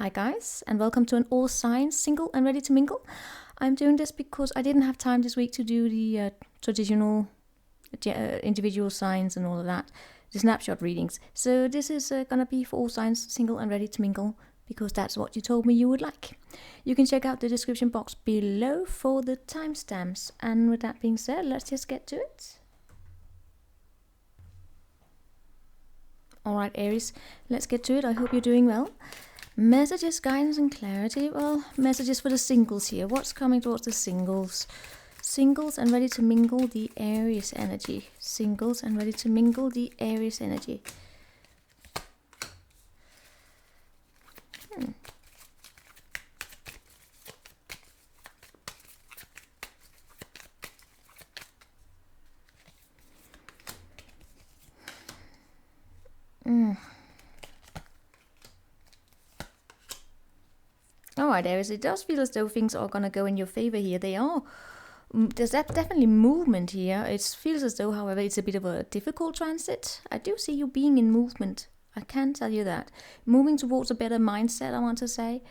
Hi guys, and welcome to an all signs single and ready to mingle. I'm doing this because I didn't have time this week to do the traditional individual signs and all of that, the snapshot readings. So this is gonna be for all signs single and ready to mingle because that's what you told me you would like. You can check out the description box below for the timestamps. And with that being said, let's just get to it. Alright Aries, let's get to it. I hope you're doing well. Messages, guidance and clarity. Well, messages for the singles here. What's coming towards the singles? Singles and ready to mingle the Aries energy. Singles and ready to mingle the Aries energy. Alright Aries, it does feel as though things are going to go in your favor here. They are. There's definitely movement here. It feels as though, however, it's a bit of a difficult transit. I do see you being in movement. I can tell you that. Moving towards a better mindset, I want to say.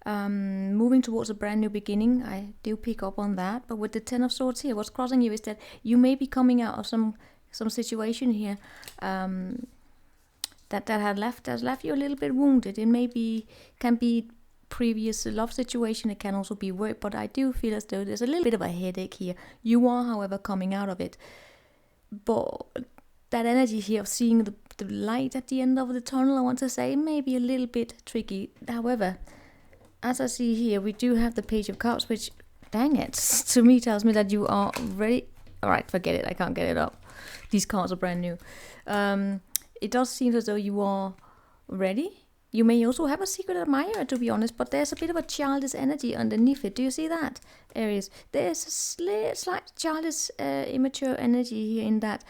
Moving towards a brand new beginning. I do pick up on that. But with the Ten of Swords here, what's crossing you is that you may be coming out of some situation here that has left you a little bit wounded. It can be previous love situation, it can also be work, but I do feel as though there's a little bit of a headache here. You are, however, coming out of it, but that energy here of seeing the light at the end of the tunnel, I want to say, may be a little bit tricky. However, as I see here, we do have the Page of Cups, which, dang it, to me tells me that you are ready. Alright, forget it, I can't get it up. These cards are brand new. It does seem as though you are ready. You may also have a secret admirer, to be honest, but there's a bit of a childish energy underneath it. Do you see that, Aries? There's a slight childish, immature energy here in that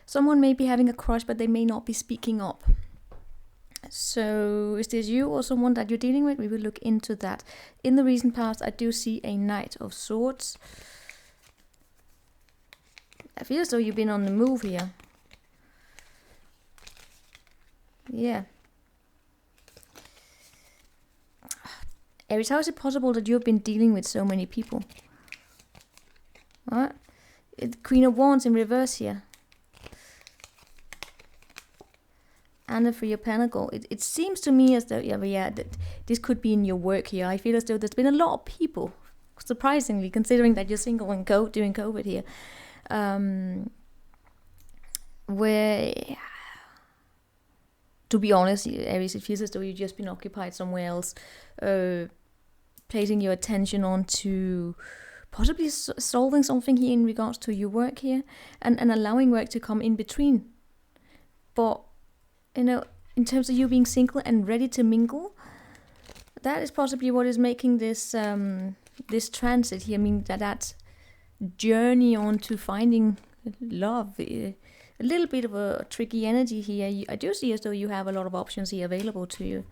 someone may be having a crush, but they may not be speaking up. So is this you or someone that you're dealing with? We will look into that. In the recent past, I do see a Knight of Swords. I feel as though you've been on the move here. Yeah. Aries, how is it possible that you've been dealing with so many people? What? Queen of Wands in reverse here. And the Three of Pentacles. It seems to me as though, this could be in your work here. I feel as though there's been a lot of people, surprisingly, considering that you're single and doing COVID here. Where, to be honest, Aries, it feels as though you've just been occupied somewhere else. Placing your attention on to possibly solving something here in regards to your work here, and allowing work to come in between. But, you know, in terms of you being single and ready to mingle, that is possibly what is making this this transit here. I mean, that journey on to finding love. A little bit of a tricky energy here. I do see as though you have a lot of options here available to you.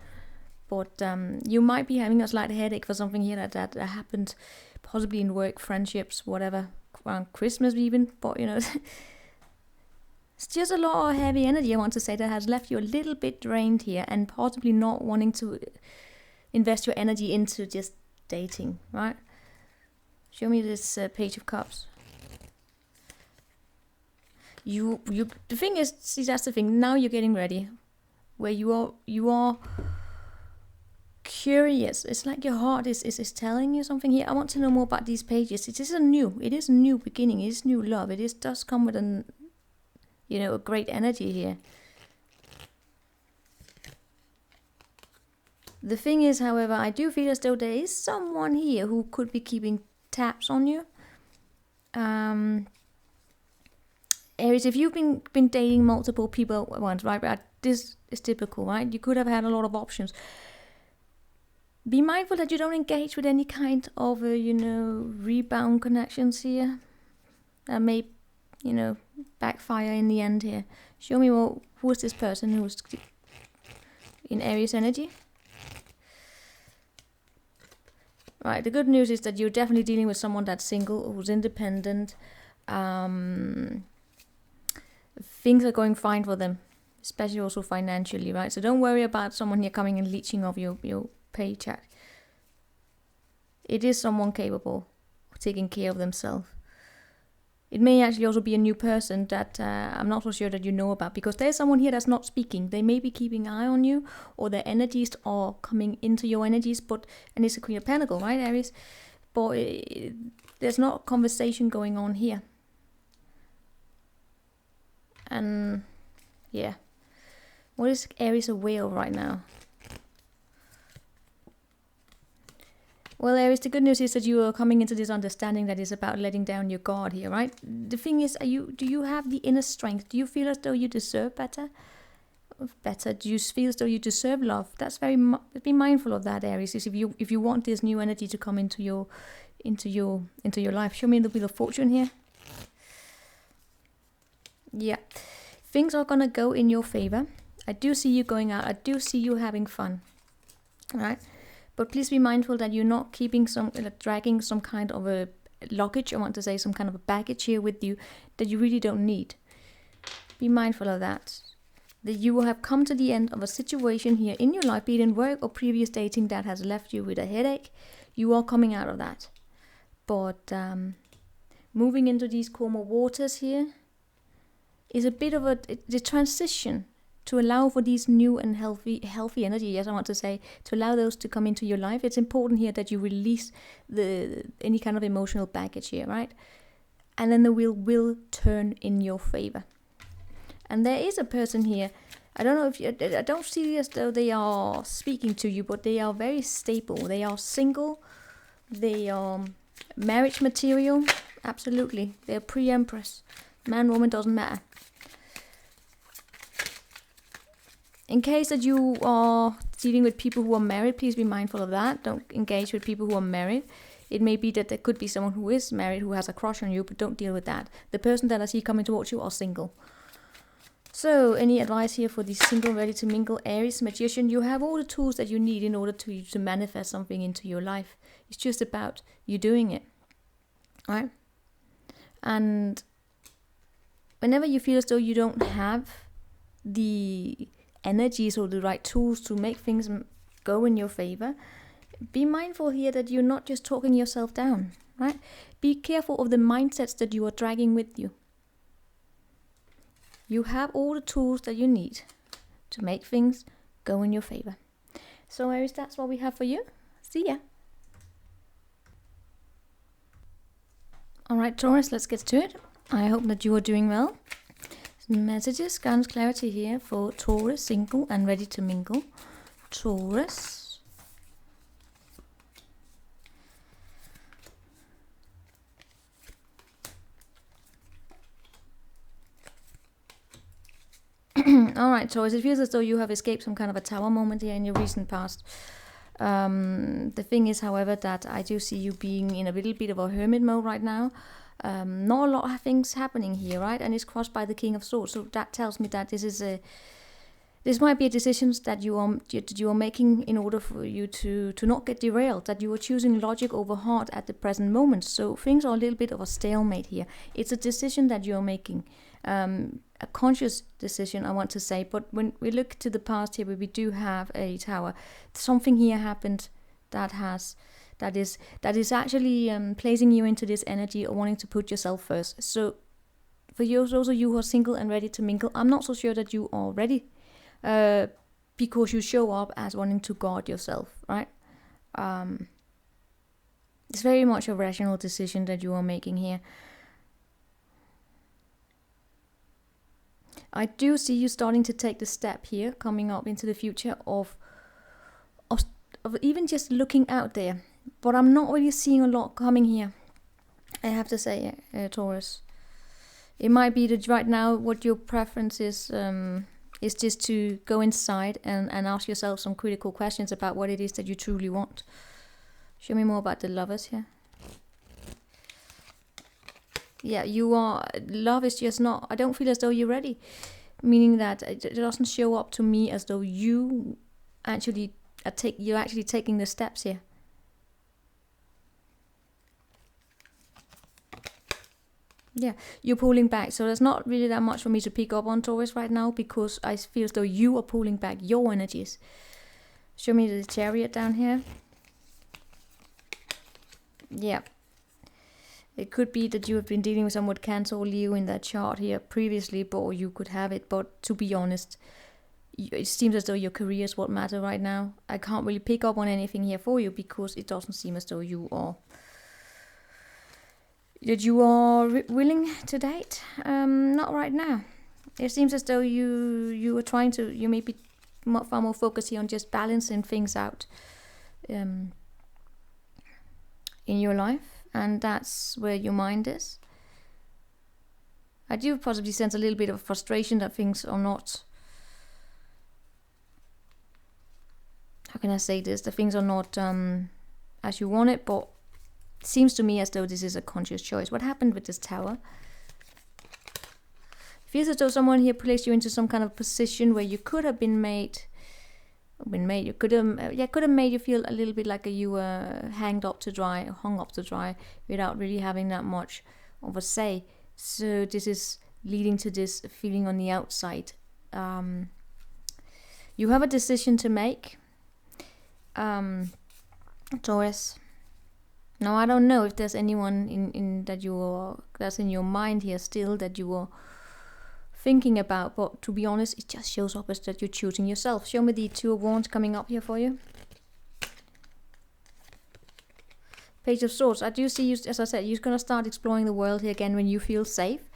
But you might be having a slight headache for something here that happened, possibly in work, friendships, whatever, around Christmas even. But, you know, it's just a lot of heavy energy, I want to say, that has left you a little bit drained here and possibly not wanting to invest your energy into just dating, right? Show me this Page of Cups. The thing is, see, that's the thing. Now you're getting ready, where you are curious. It's like your heart is telling you something here. I want to know more about these pages. It is a new beginning. It is new love. It does come with a great energy here. The thing is, however, I do feel as though there is someone here who could be keeping tabs on you. Aries, if you've been dating multiple people at once, right? This is typical, right? You could have had a lot of options. Be mindful that you don't engage with any kind of, rebound connections here. That may, backfire in the end here. Show me who is this person who's in Aries energy. Right, the good news is that you're definitely dealing with someone that's single, who's independent. Things are going fine for them, especially also financially, right? So don't worry about someone here coming and leeching off your paycheck. It is someone capable of taking care of themselves. It may actually also be a new person that I'm not so sure that you know about, because there's someone here that's not speaking. They may be keeping an eye on you, or their energies are coming into your energies, and it's a Queen of Pentacles, right, Aries? But there's not conversation going on here. And yeah, what is Aries aware of right now? Well, Aries, the good news is that you are coming into this understanding that is about letting down your guard here, right? The thing is, do you have the inner strength? Do you feel as though you deserve better? Do you feel as though you deserve love? That's be mindful of that, Aries. Is if you want this new energy to come into your life. Show me the Wheel of Fortune here. Yeah, things are gonna go in your favor. I do see you going out. I do see you having fun. All right. But please be mindful that you're not keeping dragging some kind of a luggage, I want to say some kind of a baggage here with you that you really don't need. Be mindful of that. That you will have come to the end of a situation here in your life, be it in work or previous dating, that has left you with a headache. You are coming out of that. But moving into these calmer waters here is a bit of the transition to allow for these new and healthy energy, yes, I want to say, to allow those to come into your life. It's important here that you release any kind of emotional baggage here, right? And then the wheel will turn in your favor. And there is a person here, I don't know I don't see as though they are speaking to you, but they are very stable. They are single, they are marriage material, absolutely. They are pre-empress. Man, woman, doesn't matter. In case that you are dealing with people who are married, please be mindful of that. Don't engage with people who are married. It may be that there could be someone who is married who has a crush on you, but don't deal with that. The person that I see coming towards you are single. So, any advice here for the single, ready to mingle Aries Magician? You have all the tools that you need in order to manifest something into your life. It's just about you doing it. Alright? And whenever you feel as though you don't have the energies or the right tools to make things go in your favor, be mindful here that you're not just talking yourself down, right? Be careful of the mindsets that you are dragging with you. You have all the tools that you need to make things go in your favor. So Aries, that's what we have for you. See ya. Alright, Taurus, let's get to it. I hope that you are doing well. Messages, guidance, clarity here for Taurus, single and ready to mingle. Taurus. Alright, Taurus, it feels as though you have escaped some kind of a tower moment here in your recent past. The thing is, however, that I do see you being in a little bit of a hermit mode right now. Not a lot of things happening here, right? And it's crossed by the King of Swords. So that tells me that this might be a decision that you are making in order for you to not get derailed, that you are choosing logic over heart at the present moment. So things are a little bit of a stalemate here. It's a decision that you are making, a conscious decision, I want to say. But when we look to the past here, where we do have a tower, something here happened that is actually placing you into this energy or wanting to put yourself first. So for those of you who are single and ready to mingle, I'm not so sure that you are ready, because you show up as wanting to guard yourself, right? It's very much a rational decision that you are making here. I do see you starting to take the step here, coming up into the future of even just looking out there. But I'm not really seeing a lot coming here, I have to say, Taurus. It might be that right now what your preference is just to go inside and ask yourself some critical questions about what it is that you truly want. Show me more about the Lovers here. Yeah, love is just not, I don't feel as though you're ready. Meaning that it doesn't show up to me as though you're actually taking the steps here. Yeah, you're pulling back. So there's not really that much for me to pick up on, Taurus, right now, because I feel as though you are pulling back your energies. Show me the Chariot down here. Yeah. It could be that you have been dealing with someone with Cancer or Leo in that chart here previously, or you could have it. But to be honest, it seems as though your career is what matters right now. I can't really pick up on anything here for you because it doesn't seem as though you are willing to date. Not right now. It seems as though you are trying to. You may be far more focused here on just balancing things out in your life, and that's where your mind is. I do possibly sense a little bit of frustration that things are not. How can I say this? The things are not as you want it, but it seems to me as though this is a conscious choice. What happened with this Tower? It feels as though someone here placed you into some kind of position where you could have been made. You could have made you feel a little bit like you were hung up to dry, without really having that much of a say. So this is leading to this feeling on the outside. You have a decision to make. Taurus. Now I don't know if there's anyone in that's in your mind here still that you are thinking about, but to be honest, it just shows up as that you're choosing yourself. Show me the Two of Wands coming up here for you. Page of Swords. I do see you, as I said, you're going to start exploring the world here again when you feel safe,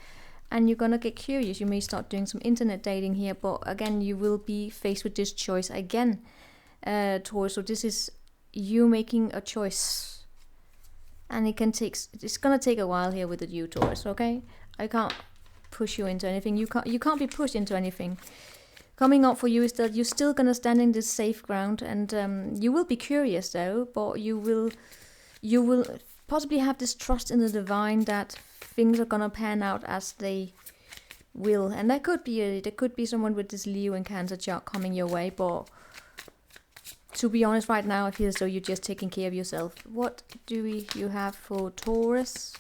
and you're going to get curious. You may start doing some internet dating here, but again, you will be faced with this choice again, Taurus. So this is you making a choice, and it's going to take a while here with the you, Taurus. Okay, I can't push you into anything. You can't be pushed into anything. Coming up for you is that you're still gonna stand in this safe ground, and you will be curious though, but you will possibly have this trust in the divine that things are gonna pan out as they will. And there could be someone with this Leo and Cancer chart coming your way, but to be honest, right now I feel as though you're just taking care of yourself. What do you have for Taurus?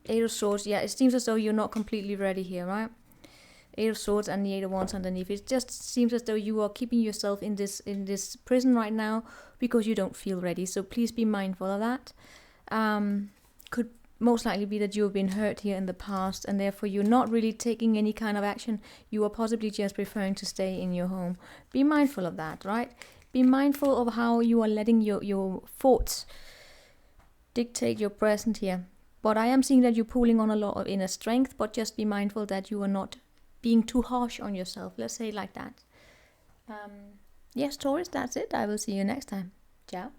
Eight of Swords. Yeah, it seems as though you're not completely ready here, right? Eight of Swords and the Eight of Wands underneath. It just seems as though you are keeping yourself in this prison right now because you don't feel ready. So please be mindful of that. Could most likely be that you have been hurt here in the past, and therefore you're not really taking any kind of action. You are possibly just preferring to stay in your home. Be mindful of that, right? Be mindful of how you are letting your thoughts dictate your present here. But I am seeing that you're pulling on a lot of inner strength, but just be mindful that you are not being too harsh on yourself. Let's say it like that. Yes, Taurus, that's it. I will see you next time. Ciao.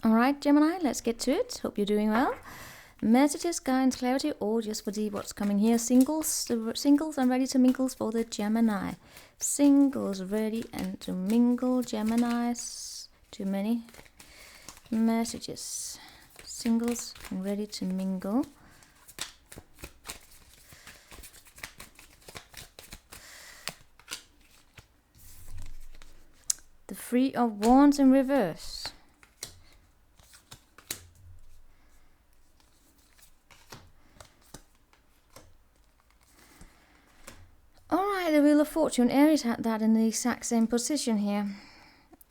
Alright, Gemini, let's get to it. Hope you're doing well. Messages, guidance, clarity, or just for what's coming here. Singles, the singles and ready to mingle for the Gemini. Singles ready and to mingle. Geminis, too many. Messages, singles and ready to mingle. The Three of Wands in reverse. Alright, the Wheel of Fortune. Aries had that in the exact same position here.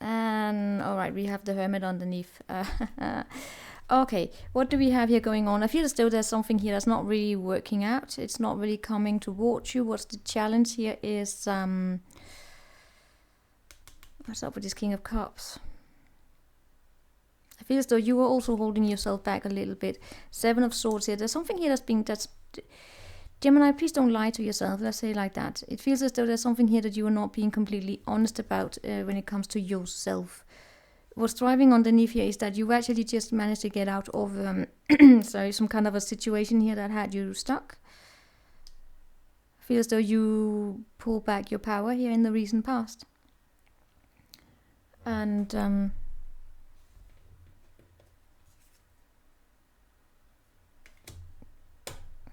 And alright, we have the Hermit underneath. Okay, what do we have here going on? I feel as though there's something here that's not really working out. It's not really coming towards you. What's the challenge here is what's up with this King of Cups? I feel as though you are also holding yourself back a little bit. Seven of Swords here. There's something here that's Gemini, please don't lie to yourself. Let's say it like that. It feels as though there's something here that you are not being completely honest about when it comes to yourself. What's driving underneath here is that you actually just managed to get out of some kind of a situation here that had you stuck. I feel as though you pull back your power here in the recent past. And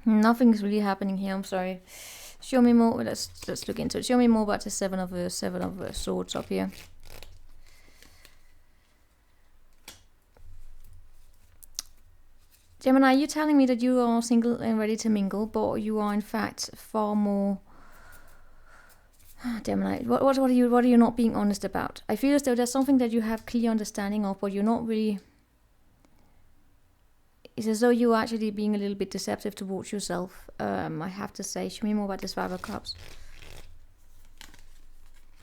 nothing's really happening here. I'm sorry. Show me more. Let's look into it. Show me more about the Seven of Swords up here. Gemini, you're telling me that you are single and ready to mingle, but you are in fact far more Gemini, what are you not being honest about? I feel as though there's something that you have clear understanding of, but you're not really. It's as though you're actually being a little bit deceptive towards yourself. I have to say. Show me more about this Five of Cups.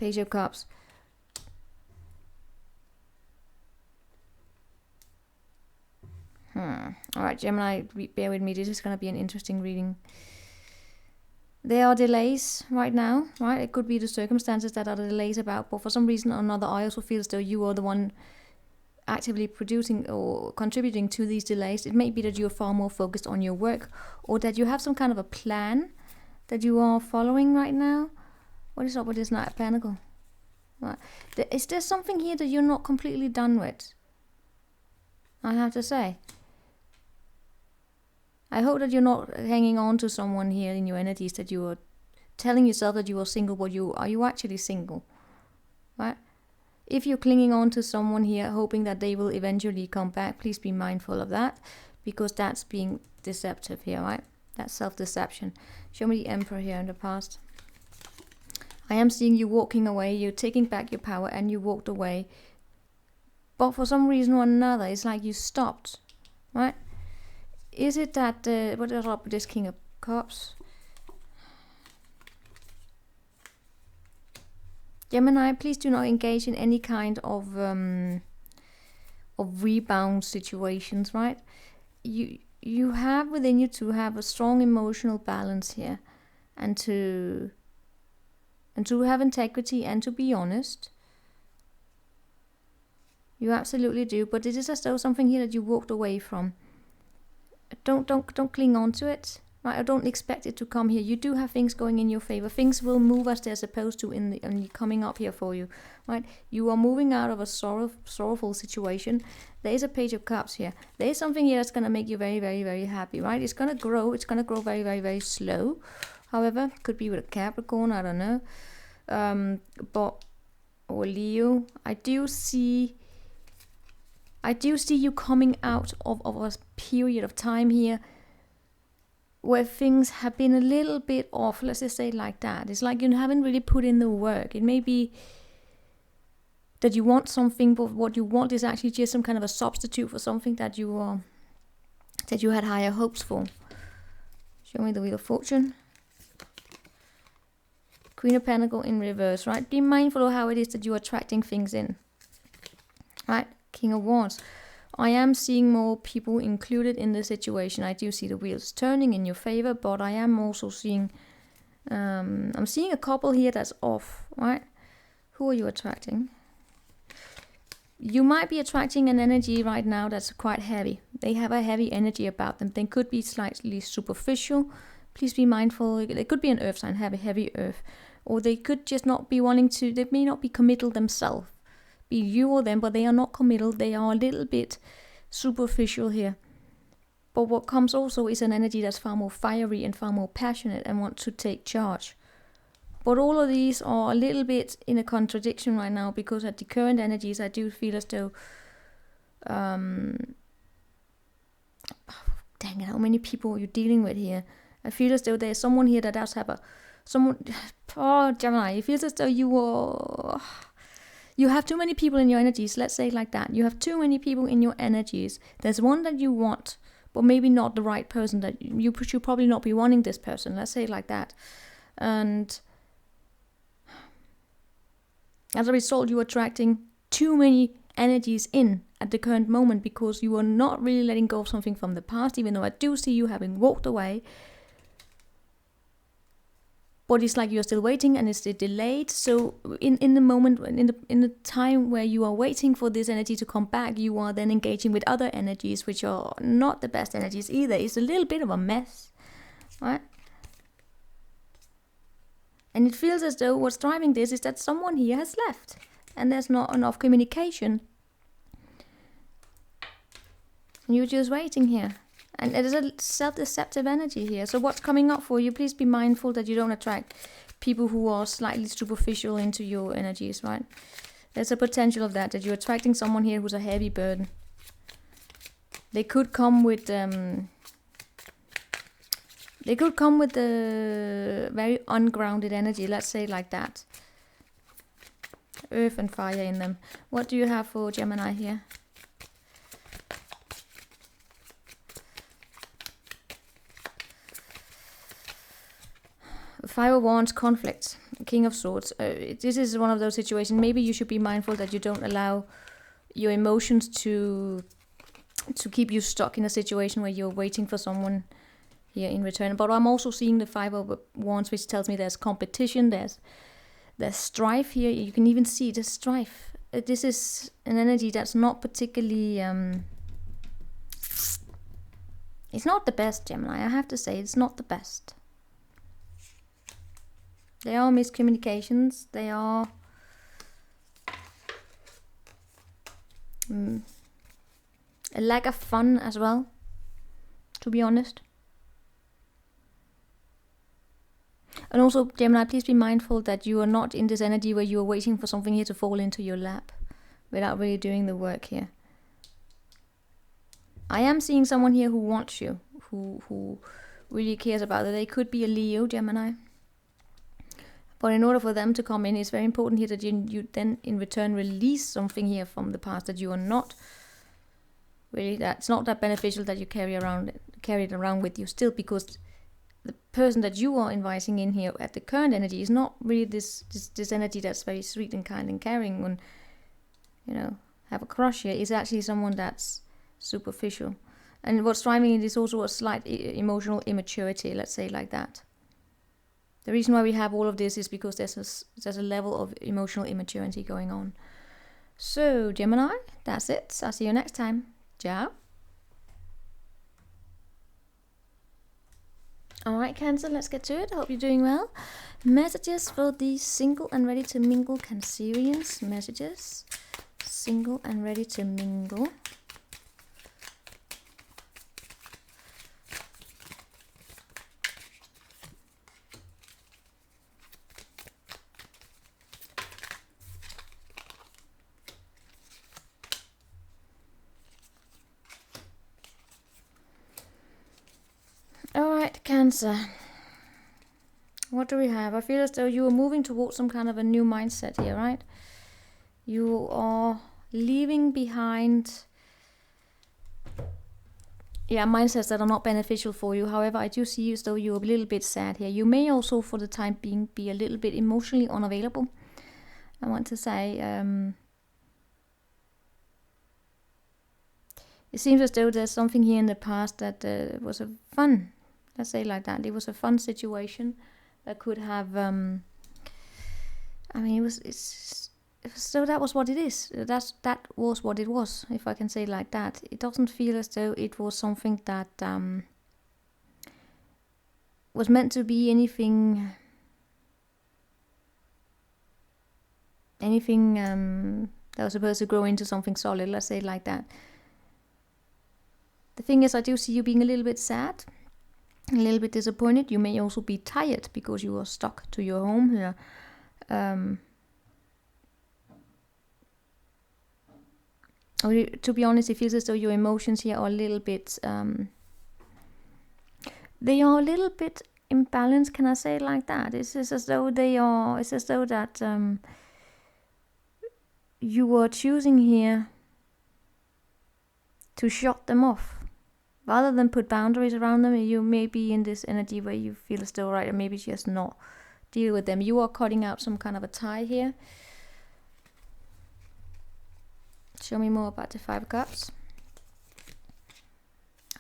Page of Cups. Alright, Gemini, bear with me. This is going to be an interesting reading. There are delays right now, right? It could be the circumstances that are the delays about, but for some reason or another, I also feel as though you are the one actively producing or contributing to these delays. It may be that you're far more focused on your work, or that you have some kind of a plan that you are following right now. What is up with this Knight of Pentacles? Right. Is there something here that you're not completely done with? I have to say. I hope that you're not hanging on to someone here in your energies, that you are telling yourself that you are single, but are you actually single? Right? If you're clinging on to someone here, hoping that they will eventually come back, please be mindful of that, because that's being deceptive here, right? That's self-deception. Show me the Emperor here in the past. I am seeing you walking away, you're taking back your power, and you walked away. But for some reason or another, it's like you stopped, right? Is it that, what is up with this King of Cups? Gemini, please do not engage in any kind of rebound situations, right? You have within you to have a strong emotional balance here, and to have integrity and to be honest. You absolutely do, but it is as though something here that you walked away from. Don't cling on to it, right? I don't expect it to come here. You do have things going in your favor. Things will move as they're supposed to in the coming up here for you, right? You are moving out of a sorrowful situation. There is a Page of Cups here. There is something here that's going to make you very, very, very happy, right? It's going to grow. It's going to grow very, very, very slow. However, could be with a Capricorn, I don't know. Or Leo. I do see you coming out of a period of time here where things have been a little bit off. Let's just say it like that. It's like you haven't really put in the work. It may be that you want something, but what you want is actually just some kind of a substitute for something that you had higher hopes for. Show me the Wheel of Fortune. Queen of Pentacles in reverse, right? Be mindful of how it is that you're attracting things in, right? King of Wands. I am seeing more people included in the situation. I do see the wheels turning in your favor, but I am also seeing, I'm seeing a couple here that's off, right? Who are you attracting? You might be attracting an energy right now that's quite heavy. They have a heavy energy about them. They could be slightly superficial. Please be mindful. It could be an earth sign, heavy earth. Or they could just not be wanting to, they may not be committal themselves. Be you or them, but they are not committal. They are a little bit superficial here. But what comes also is an energy that's far more fiery and far more passionate and want to take charge. But all of these are a little bit in a contradiction right now, because at the current energies, I do feel as though, dang it, how many people are you dealing with here? I feel as though there's someone here that does have Gemini, it feels as though you have too many people in your energies. Let's say it like that. You have too many people in your energies. There's one that you want, but maybe not the right person. That you should probably not be wanting this person. Let's say it like that. And as a result, you're attracting too many energies in at the current moment, because you are not really letting go of something from the past, even though I do see you having walked away. But it's like you're still waiting and it's delayed. So in the moment, in the time where you are waiting for this energy to come back, you are then engaging with other energies, which are not the best energies either. It's a little bit of a mess, right? And it feels as though what's driving this is that someone here has left and there's not enough communication. And you're just waiting here. And there's a self-deceptive energy here. So what's coming up for you? Please be mindful that you don't attract people who are slightly superficial into your energies, right? There's a potential of that you're attracting someone here who's a heavy burden. They could come with a very ungrounded energy, let's say it like that. earth and fire in them. What do you have for Gemini here? Five of Wands, conflict, King of Swords. This is one of those situations. Maybe you should be mindful that you don't allow your emotions to keep you stuck in a situation where you're waiting for someone here in return. But I'm also seeing the Five of Wands, which tells me there's competition, there's strife here. You can even see the strife. This is an energy that's not particularly... it's not the best, Gemini. I have to say, it's not the best. There are miscommunications. There are a lack of fun as well, to be honest. And also, Gemini, please be mindful that you are not in this energy where you are waiting for something here to fall into your lap without really doing the work here. I am seeing someone here who wants you, who really cares about it. They could be a Leo, Gemini. But in order for them to come in, it's very important here that you then in return release something here from the past that you are not really, that's not that beneficial that you carry it around with you still, because the person that you are inviting in here at the current energy is not really this energy that's very sweet and kind and caring and, you know, have a crush here. It's actually someone that's superficial. And what's driving it is also a slight emotional immaturity, let's say like that. The reason why we have all of this is because there's a level of emotional immaturity going on. So, Gemini, that's it. I'll see you next time. Ciao. Alright, Cancer, let's get to it. I hope you're doing well. Messages for the single and ready to mingle Cancerians. Messages. Single and ready to mingle. Alright, Cancer. What do we have? I feel as though you are moving towards some kind of a new mindset here, right? You are leaving behind mindsets that are not beneficial for you. However, I do see you as though you're a little bit sad here. You may also, for the time being, be a little bit emotionally unavailable. I want to say... it seems as though there's something here in the past that was a fun, let's say like that. It was a fun situation that could have, so that was what it is. That was what it was, if I can say like that. It doesn't feel as though it was something that was meant to be anything that was supposed to grow into something solid, let's say like that. The thing is, I do see you being a little bit sad, a little bit disappointed. You may also be tired because you are stuck to your home here. To be honest, it feels as though your emotions here are a little bit... they are a little bit imbalanced, can I say it like that? It's as though they are... It's as though that you are choosing here to shut them off. Rather than put boundaries around them, you may be in this energy where you feel as though, right, or maybe just not deal with them. You are cutting out some kind of a tie here. Show me more about the Five of Cups.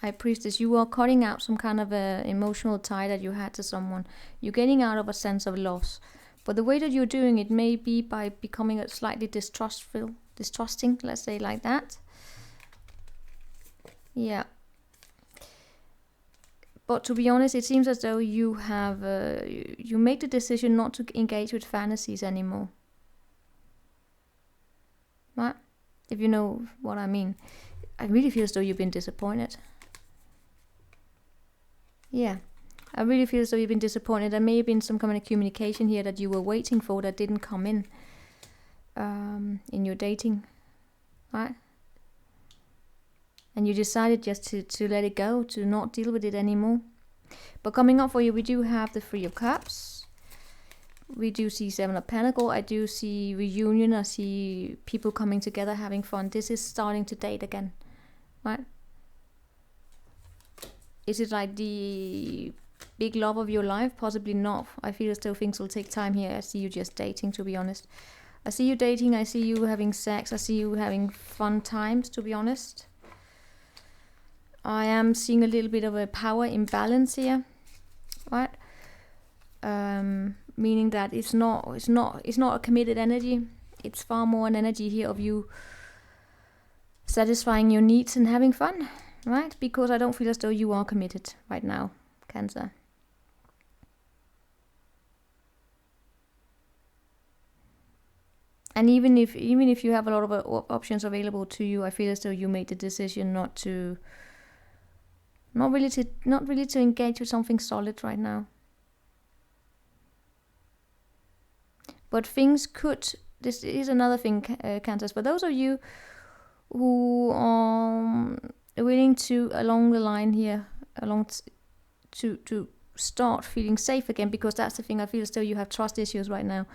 High Priestess, you are cutting out some kind of a emotional tie that you had to someone. You're getting out of a sense of loss. But the way that you're doing it may be by becoming a slightly distrusting, let's say like that. Yeah. But to be honest, it seems as though you have you made the decision not to engage with fantasies anymore. Right? If you know what I mean. I really feel as though you've been disappointed. Yeah. I really feel as though you've been disappointed. There may have been some kind of communication here that you were waiting for that didn't come in your dating. Right? And you decided just to let it go, to not deal with it anymore. But coming up for you, we do have the Three of Cups. we do see Seven of Pentacles. I do see reunion. I see people coming together, having fun. This is starting to date again, right? Is it like the big love of your life? Possibly not. I feel as though things will take time here. I see you just dating, to be honest. I see you dating. I see you having sex. I see you having fun times, to be honest. I am seeing a little bit of a power imbalance here, right? Meaning that it's not a committed energy. It's far more an energy here of you satisfying your needs and having fun, right? Because I don't feel as though you are committed right now, Cancer. And even if you have a lot of options available to you, I feel as though you made the decision not really to engage with something solid right now. But things could. This is another thing, Cancers. For those of you who are willing to, along the line here, to start feeling safe again, because that's the thing. I feel as though you have trust issues right now.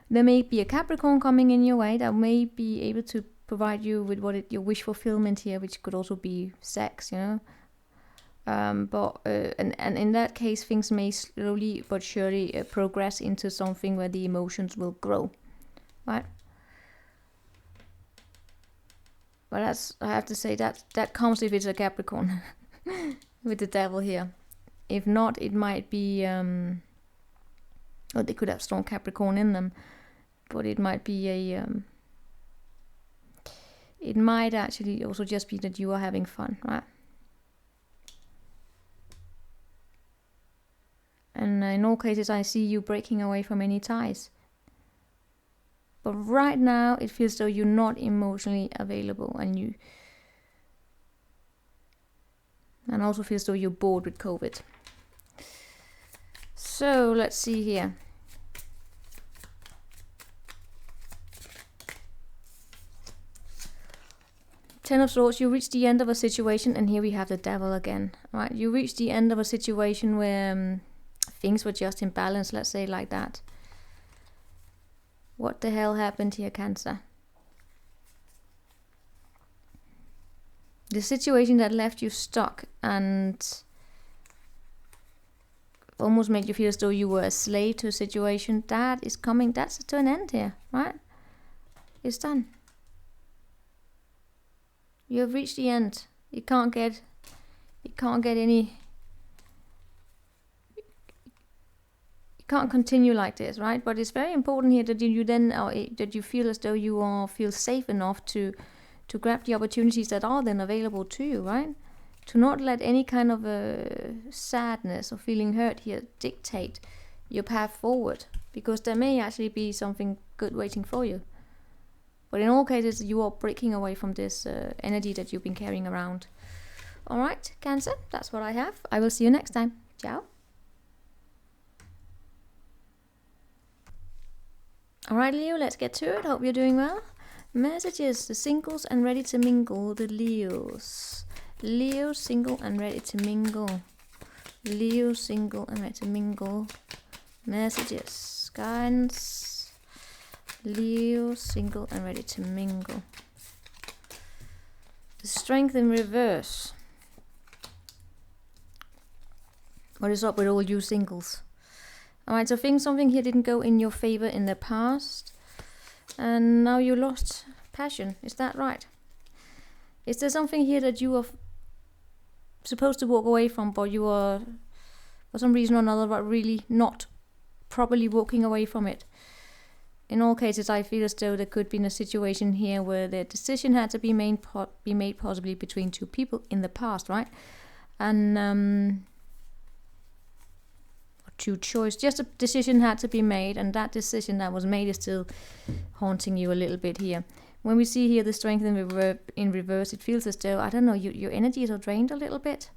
There may be a Capricorn coming in your way that may be able to provide you with your wish fulfillment here, which could also be sex, you know. And in that case, things may slowly but surely progress into something where the emotions will grow, right? But I have to say that comes if it's a Capricorn with the devil here. If not, it might be or they could have strong Capricorn in them, but it might be it might actually also just be that you are having fun, right? And in all cases, I see you breaking away from any ties. But right now, it feels though you're not emotionally available, and also feels though you're bored with COVID. So let's see here. Ten of Swords, you reach the end of a situation, and here we have the devil again. Right? You reach the end of a situation where things were just in balance, let's say like that. What the hell happened here, Cancer? The situation that left you stuck and almost made you feel as though you were a slave to a situation, that is coming, that's to an end here, right? It's done. You have reached the end. You can't get any. You can't continue like this, right? But it's very important here that you then, that you feel as though you feel safe enough to grab the opportunities that are then available to you, right? To not let any kind of sadness or feeling hurt here dictate your path forward, because there may actually be something good waiting for you. But in all cases, you are breaking away from this energy that you've been carrying around. All right, Cancer, that's what I have. I will see you next time. Ciao. All right, Leo, let's get to it. Hope you're doing well. Messages, the singles and ready to mingle, the Leos. Leo, single and ready to mingle. Leo, single and ready to mingle. Messages, guidance. Leo, single and ready to mingle. The Strength in reverse. What is up with all you singles? Alright, so something here didn't go in your favor in the past, and now you lost passion. Is that right? Is there something here that you are supposed to walk away from, but you are, for some reason or another, really not properly walking away from it? In all cases, I feel as though there could be a situation here where the decision had to be made possibly between two people in the past, right? And two choice, just a decision had to be made, and that decision that was made is still haunting you a little bit here. When we see here the Strength in reverse, it feels as though, I don't know, your energies are drained a little bit.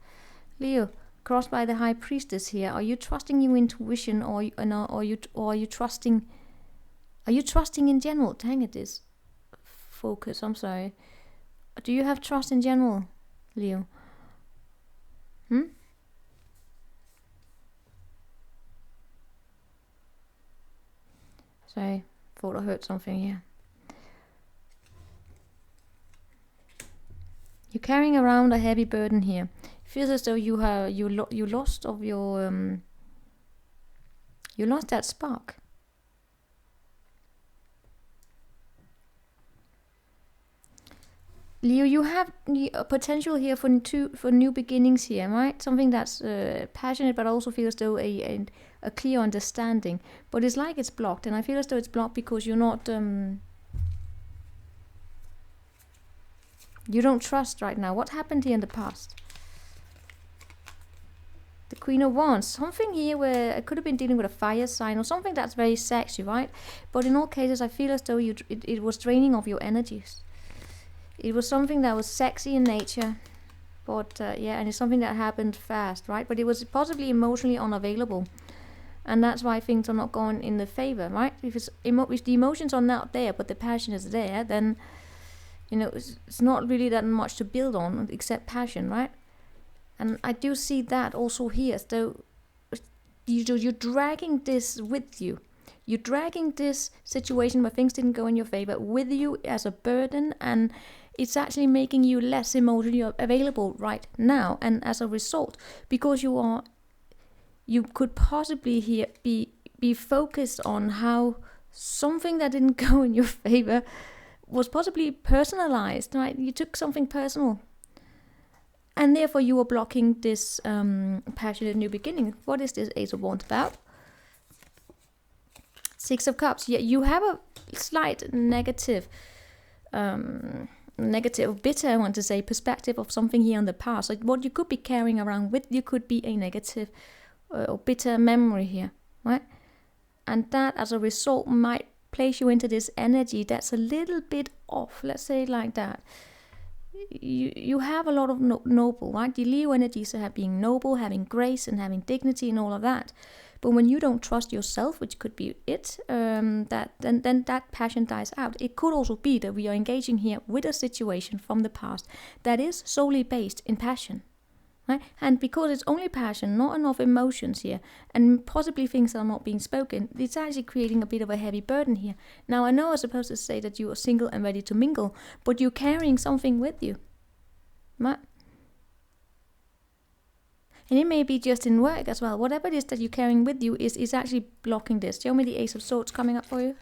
Leo, crossed by the High Priestess here. Are you trusting your intuition, or are you trusting? Are you trusting in general? Dang it, is focus. I'm sorry. Do you have trust in general, Leo? Sorry, thought I heard something here. You're carrying around a heavy burden here. It feels as though you lost of your you lost that spark. Leo, you have a potential here for new beginnings here, right? Something that's passionate, but also feels as though a clear understanding. But it's like it's blocked, and I feel as though it's blocked because you're not you don't trust right now. What happened here in the past? The Queen of Wands. Something here where I could have been dealing with a fire sign or something that's very sexy, right? But in all cases, I feel as though it was draining of your energies. It was something that was sexy in nature, but yeah, and it's something that happened fast, right? But it was possibly emotionally unavailable, and that's why things are not going in the favor, right? If the emotions are not there, but the passion is there, then you know it's not really that much to build on except passion, right? And I do see that also here, so you're dragging this with you. You're dragging this situation where things didn't go in your favor with you as a burden, and it's actually making you less emotionally available right now. And as a result, because you could possibly here be focused on how something that didn't go in your favor was possibly personalized, right? You took something personal, and therefore you were blocking this passionate new beginning. What is this Ace of Wands about? Six of Cups. Yeah, you have a slight negative, bitter, I want to say, perspective of something here in the past. Like what you could be carrying around with you could be a negative or bitter memory here, right? And that, as a result, might place you into this energy that's a little bit off. Let's say it like that. You have a lot of noble, right? The Leo energies are being noble, having grace, and having dignity, and all of that. But when you don't trust yourself, which could be it, then that passion dies out. It could also be that we are engaging here with a situation from the past that is solely based in passion, right? And because it's only passion, not enough emotions here, and possibly things that are not being spoken, it's actually creating a bit of a heavy burden here. Now, I know I was supposed to say that you are single and ready to mingle, but you're carrying something with you, right? And it may be just in work as well. Whatever it is that you're carrying with you is actually blocking this. Show me the Ace of Swords coming up for you.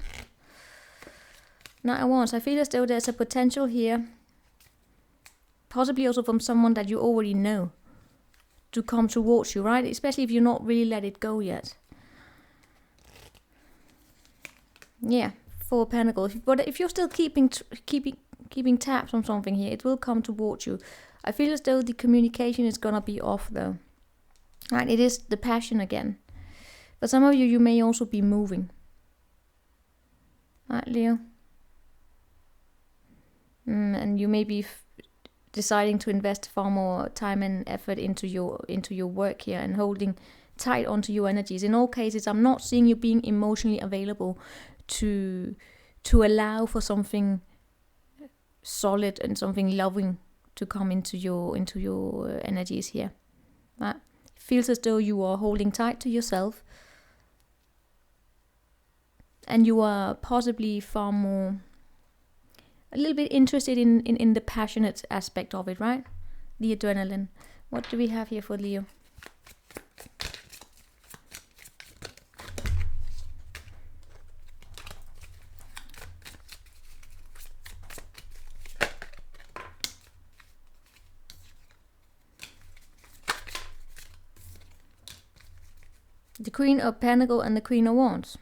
Knight of Wands. I feel as though there's a potential here, possibly also from someone that you already know, to come towards you, right? Especially if you're not really let it go yet. Yeah, Four of Pentacles. But if you're still keeping tabs on something here, it will come towards you. I feel as though the communication is gonna be off though. Right, it is the passion again. But some of you may also be moving. Right, Leo? And you may be deciding to invest far more time and effort into your work here and holding tight onto your energies. In all cases, I'm not seeing you being emotionally available to allow for something solid and something loving to come into your energies here. Right? Feels as though you are holding tight to yourself, and you are possibly far more a little bit interested in the passionate aspect of it, right? The adrenaline. What do we have here for Leo? The Queen of Pentacles and the Queen of Wands.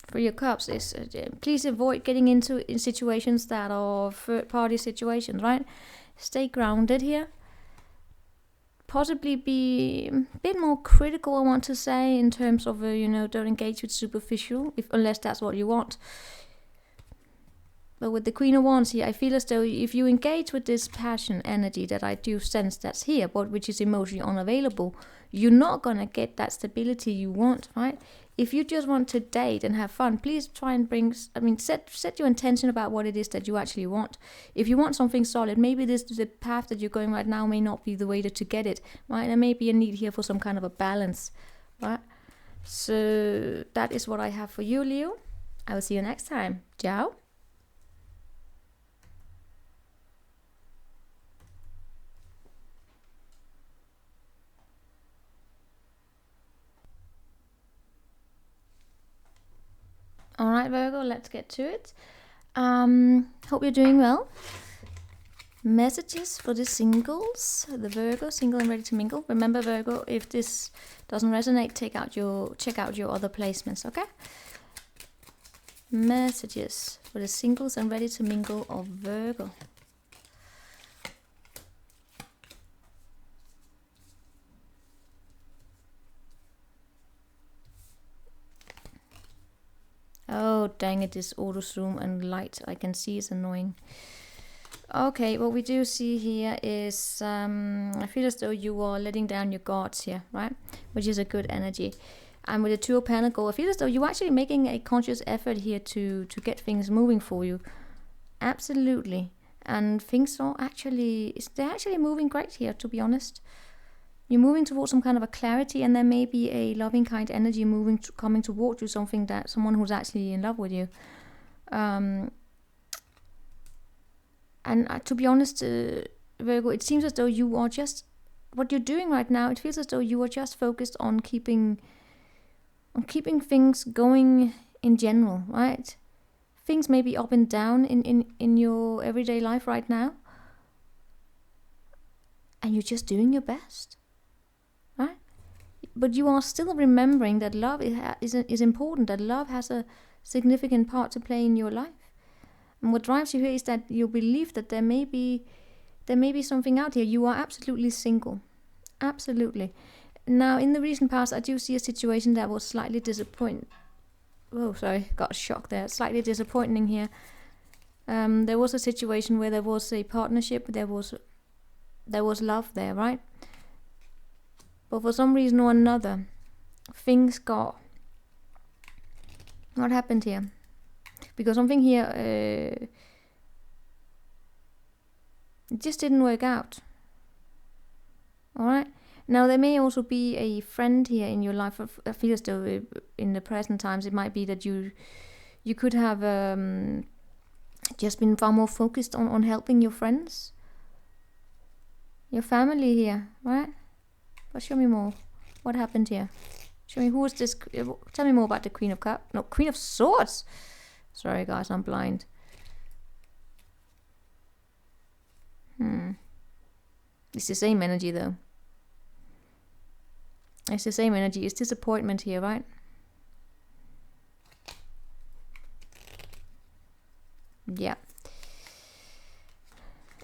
For your cups is please avoid getting into situations that are third-party situations, right? Stay grounded here. Possibly be a bit more critical, I want to say, in terms of don't engage with superficial, unless that's what you want. But with the Queen of Wands here, I feel as though if you engage with this passion energy that I do sense that's here, but which is emotionally unavailable, you're not going to get that stability you want, right? If you just want to date and have fun, please try and set your intention about what it is that you actually want. If you want something solid, maybe the path that you're going right now may not be the way to get it, right? There may be a need here for some kind of a balance, right? So that is what I have for you, Leo. I will see you next time. Ciao. All right, Virgo, let's get to it. Hope you're doing well. Messages for the singles, the Virgo, single and ready to mingle. Remember, Virgo, if this doesn't resonate, check out your other placements, okay? Messages for the singles and ready to mingle of Virgo. Oh, dang it, this auto zoom and light I can see is annoying. Okay, what we do see here is, I feel as though you are letting down your guards here, right? Which is a good energy. And with the Two of Pentacles, I feel as though you're actually making a conscious effort here to get things moving for you. Absolutely. And things are they're actually moving great here, to be honest. You're moving towards some kind of a clarity, and there may be a loving kind energy coming towards you, someone who's actually in love with you. And to be honest, Virgo, it seems as though you are just, what you're doing right now, it feels as though you are just focused on keeping things going in general, right? Things may be up and down in your everyday life right now. And you're just doing your best, right? But you are still remembering that love is important, that love has a significant part to play in your life. And what drives you here is that you believe that there may be something out here. You are absolutely single. Absolutely. Now, in the recent past, I do see a situation that was slightly disappointing. Oh, sorry, got a shock there. Slightly disappointing here. There was a situation where there was a partnership, there was love there, right? But for some reason or another, things got... What happened here? Because something here, it just didn't work out. Alright? Now, there may also be a friend here in your life. I feel as though in the present times, it might be that you could have just been far more focused on helping your friends. Your family here, right? But show me more. What happened here? Show me, who is this? Tell me more about the Queen of Cups. No, Queen of Swords! Sorry guys, I'm blind. It's the same energy though. It's the same energy. It's disappointment here, right? Yeah.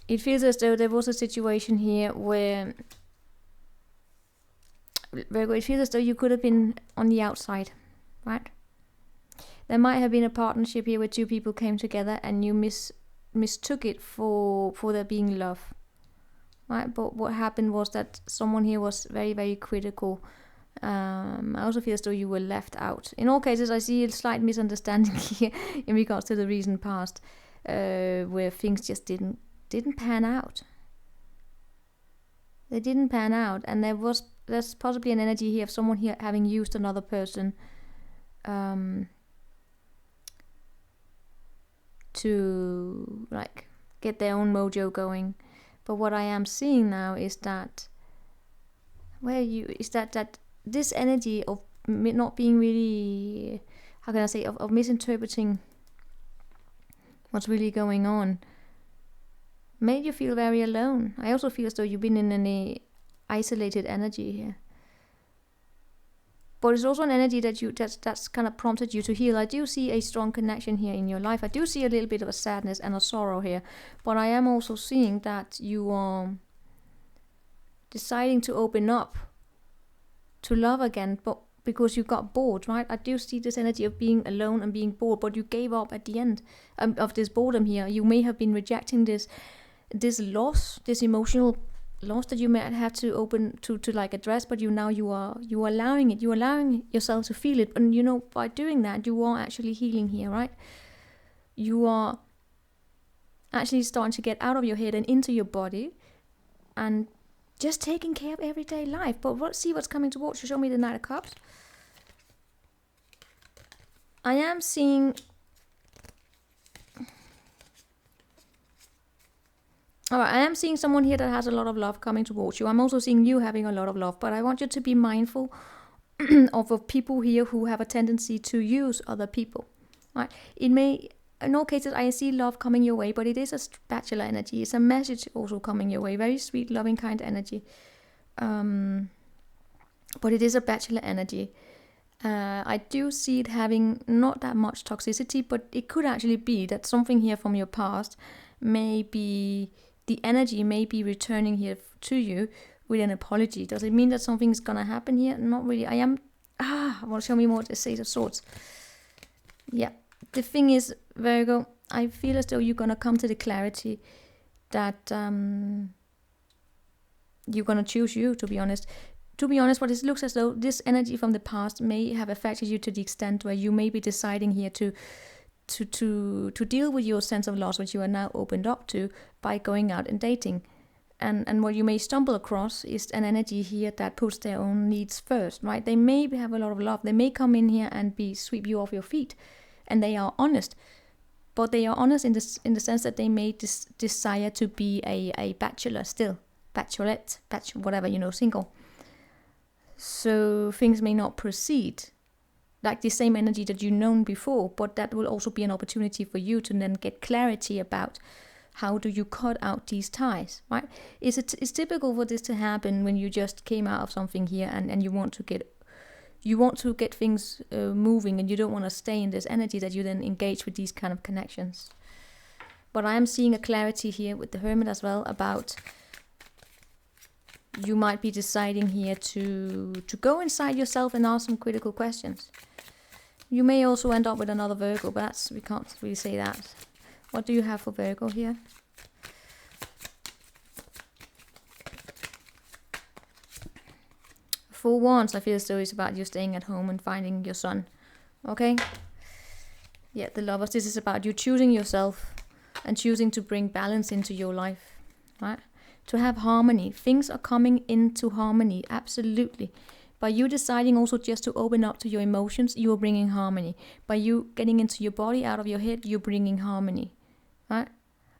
It feels as though there was a situation here where... Virgo, it feels as though you could have been on the outside, right? There might have been a partnership here where two people came together and you mistook it for there being love, right? But what happened was that someone here was very, very critical. I also feel as though you were left out. In all cases, I see a slight misunderstanding here in regards to the recent past, where things just didn't pan out. They didn't pan out, and there's possibly an energy here of someone here having used another person to like get their own mojo going. But what I am seeing now is that that this energy of not being really, how can I say, of misinterpreting what's really going on made you feel very alone. I also feel as though you've been in an isolated energy here. But it's also an energy that's kind of prompted you to heal. I do see a strong connection here in your life. I do see a little bit of a sadness and a sorrow here. But I am also seeing that you are deciding to open up to love again, but because you got bored, right? I do see this energy of being alone and being bored, but you gave up at the end of this boredom here. You may have been rejecting this loss, this emotional loss that you might have to open to like address, but you are allowing it. You're allowing yourself to feel it, and you know, by doing that, you are actually healing here, right? You are actually starting to get out of your head and into your body, and just taking care of everyday life. But see what's coming towards you. Show me the Knight of Cups. I am seeing... Alright, I am seeing someone here that has a lot of love coming towards you. I'm also seeing you having a lot of love, but I want you to be mindful of people here who have a tendency to use other people. Right? It may, in all cases, I see love coming your way, but it is a spatula energy. It's a message also coming your way. Very sweet, loving, kind energy. But it is a bachelor energy. I do see it having not that much toxicity, but it could actually be that something here from your past may be... The energy may be returning here to you with an apology. Does it mean that something's gonna happen here? Not really. Well, show me more. The Ace of Swords. Yeah. The thing is, Virgo, I feel as though you're gonna come to the clarity that you're gonna choose you, to be honest. To be honest, what it looks as though this energy from the past may have affected you to the extent where you may be deciding here to deal with your sense of loss, which you are now opened up to by going out and dating. And what you may stumble across is an energy here that puts their own needs first, right? They may have a lot of love. They may come in here and sweep you off your feet, and they are honest. But they are honest in the sense that they may desire to be a bachelor still, bachelorette, whatever, single. So things may not proceed like the same energy that you've known before, but that will also be an opportunity for you to then get clarity about how do you cut out these ties, right? It's typical for this to happen when you just came out of something here and you want to get things moving, and you don't want to stay in this energy that you then engage with these kind of connections. But I am seeing a clarity here with the Hermit as well about you might be deciding here to go inside yourself and ask some critical questions. You may also end up with another Virgo, but we can't really say that. What do you have for Virgo here? For once, I feel as though it's about you staying at home and finding your son. Okay? Yeah, the Lovers. This is about you choosing yourself and choosing to bring balance into your life. Right? To have harmony. Things are coming into harmony. Absolutely. By you deciding also just to open up to your emotions, you are bringing harmony. By you getting into your body, out of your head, you're bringing harmony. Right?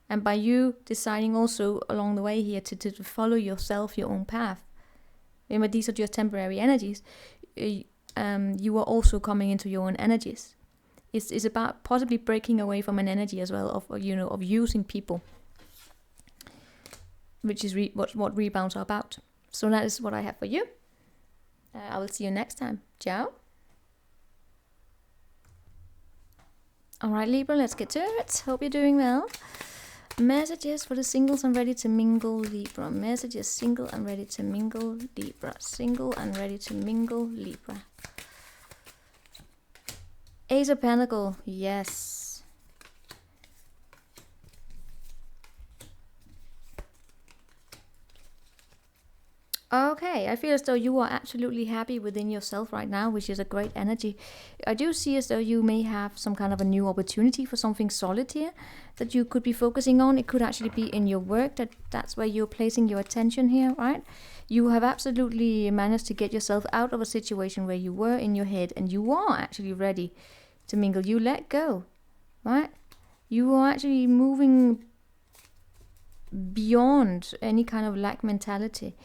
And by you deciding also along the way here to follow yourself, your own path. Remember, these are just temporary energies. You are also coming into your own energies. It's about possibly breaking away from an energy as well of using people, which is what rebounds are about. So that is what I have for you. I will see you next time. Ciao. Alright, Libra, let's get to it. Hope you're doing well. Messages for the singles and ready to mingle, Libra. Messages, single and ready to mingle, Libra. Single and ready to mingle, Libra. Ace of Pentacles, yes. Okay, I feel as though you are absolutely happy within yourself right now, which is a great energy. I do see as though you may have some kind of a new opportunity for something solid here that you could be focusing on. It could actually be in your work, that's where you're placing your attention here, right? You have absolutely managed to get yourself out of a situation where you were in your head, and you are actually ready to mingle. You let go, right? You are actually moving beyond any kind of lack mentality.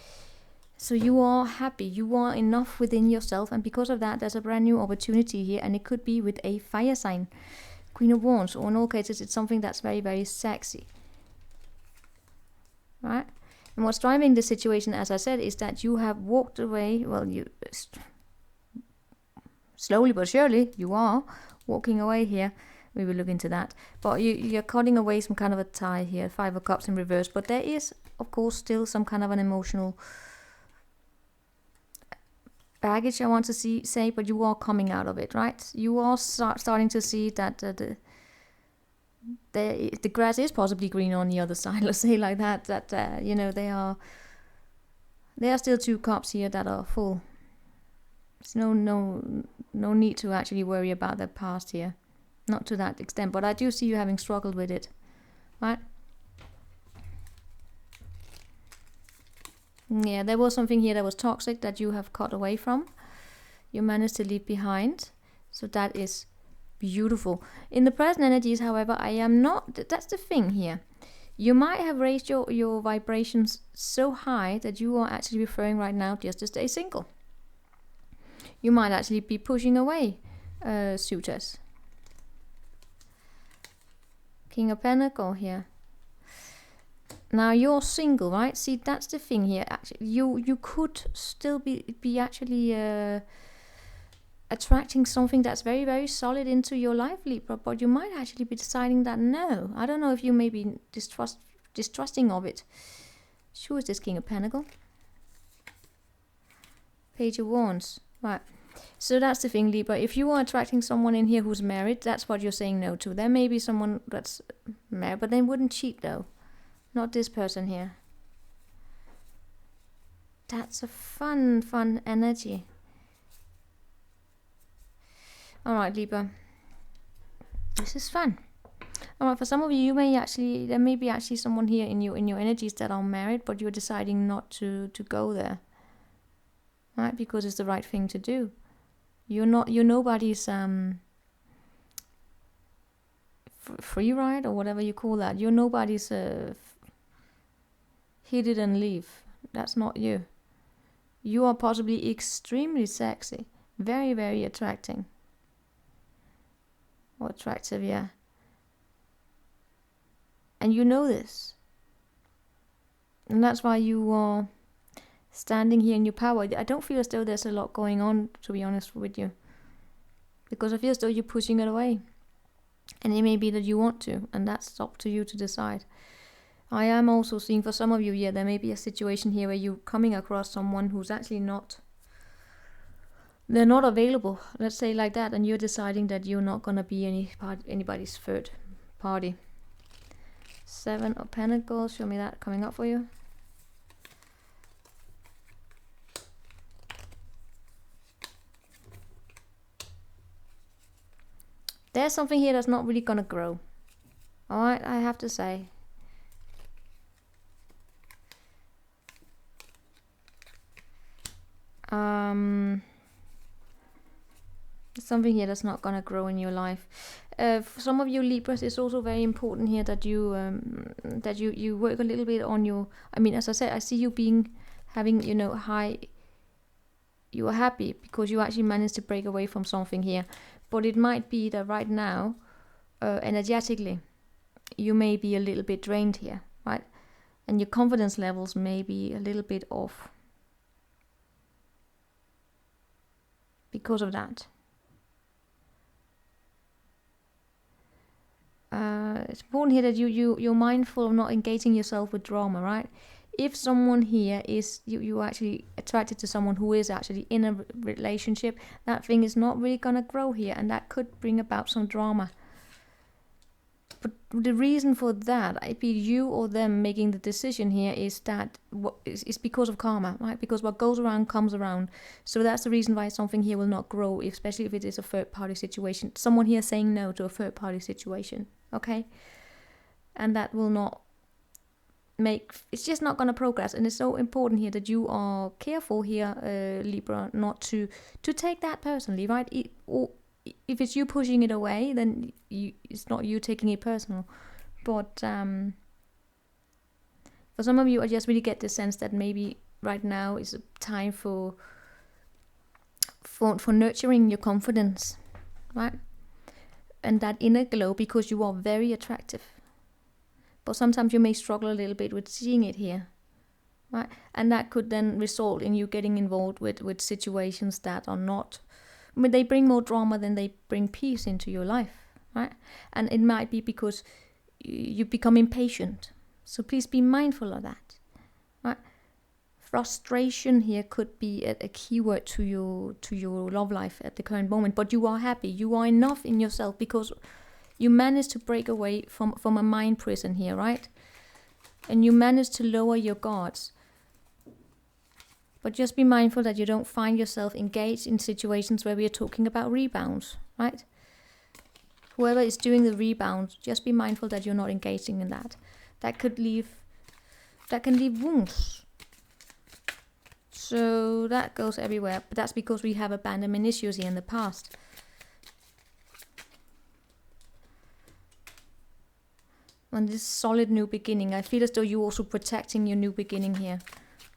So you are happy, you are enough within yourself, and because of that, there's a brand new opportunity here, and it could be with a fire sign, Queen of Wands, or in all cases, it's something that's very, very sexy, right? And what's driving the situation, as I said, is that you have walked away, well, you slowly but surely, you are walking away here. We will look into that, but you're cutting away some kind of a tie here, 5 of Cups in reverse, but there is, of course, still some kind of an emotional baggage, I want to say, but you are coming out of it, right? You are starting to see that the grass is possibly green on the other side, let's say like that, there are still 2 cups here that are full. There's no need to actually worry about the past here, not to that extent, but I do see you having struggled with it, right? Yeah, there was something here that was toxic that you have cut away from. You managed to leave behind. So that is Beautiful. In the present energies, however, I am not, that's the thing here. You might have raised your vibrations so high that you are actually preferring right now just to stay single. You might actually be pushing away suitors. King of Pentacles here. Now you're single, right? See, that's the thing here. Actually, you could still be actually attracting something that's very, very solid into your life, Libra, but you might actually be deciding that no. I don't know if you may be distrusting of it. Who is this King of Pentacles? Page of Wands. Right. So that's the thing, Libra. If you are attracting someone in here who's married, that's what you're saying no to. There may be someone that's married, but they wouldn't cheat though. Not this person here. That's a fun energy. Alright, Libra. This is fun. Alright, for some of you, there may be actually someone here in your energies that are married, but you're deciding not to go there. Right? Because it's the right thing to do. You're nobody's free ride or whatever you call that. You're nobody's hit it and leave. That's not you. You are possibly extremely sexy. Very, very attracting. Or attractive, yeah. And you know this. And that's why you are standing here in your power. I don't feel as though there's a lot going on, to be honest with you. Because I feel as though you're pushing it away. And it may be that you want to, and that's up to you to decide. I am also seeing for some of you, yeah, there may be a situation here where you're coming across someone who's actually they're not available, let's say like that, and you're deciding that you're not going to be anybody's third party. 7 of Pentacles, show me that coming up for you. There's something here that's not really going to grow. Alright, I have to say. Something here that's not gonna grow in your life. For some of you Libras, it's also very important here that you work a little bit on your. I mean, as I said, I see you having high. You are happy because you actually managed to break away from something here, but it might be that right now, energetically, you may be a little bit drained here, right? And your confidence levels may be a little bit off because of that. It's important here that you're mindful of not engaging yourself with drama, right? If someone here is, you're actually attracted to someone who is actually in a relationship, that thing is not really going to grow here, and that could bring about some drama. But the reason for that, be you or them making the decision here, is that it's because of karma, right? Because what goes around comes around. So that's the reason why something here will not grow, especially if it is a third party situation. Someone here saying no to a third party situation, okay? And that will not it's just not going to progress. And it's so important here that you are careful here, Libra, not to take that personally, right? Or if it's you pushing it away, then it's not you taking it personal. But for some of you, I just really get the sense that maybe right now is a time for nurturing your confidence, right? And that inner glow, because you are very attractive. But sometimes you may struggle a little bit with seeing it here, right? And that could then result in you getting involved with situations that are not. I mean, they bring more drama than they bring peace into your life, right? And it might be because you become impatient. So please be mindful of that, right? Frustration here could be a keyword to your love life at the current moment. But you are happy. You are enough in yourself because you managed to break away from a mind prison here, right? And you managed to lower your guards. But just be mindful that you don't find yourself engaged in situations where we are talking about rebounds, right? Whoever is doing the rebound, just be mindful that you're not engaging in that. That can leave wounds. So that goes everywhere. But that's because we have abandonment issues here in the past. on this solid new beginning. I feel as though you're also protecting your new beginning here,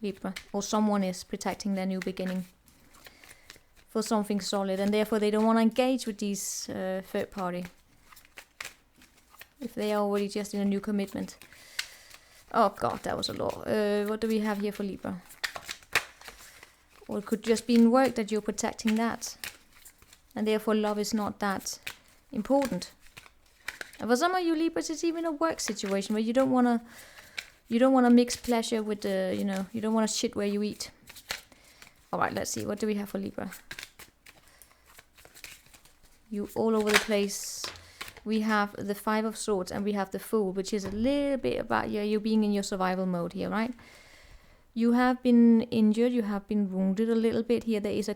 Libra, or someone is protecting their new beginning for something solid, and therefore they don't want to engage with these third party if they are already just in a new commitment. Oh god, that was a lot. What do we have here for Libra? Or it could just be in work that you're protecting that, and therefore love is not that important. And for some of you Libras, it's even a work situation where you don't want to mix pleasure with the, you don't want to shit where you eat. All right, let's see. What do we have for Libra? You all over the place. We have the Five of Swords and we have the Fool, which is a little bit about you being in your survival mode here, right? You have been injured, you have been wounded a little bit here. There is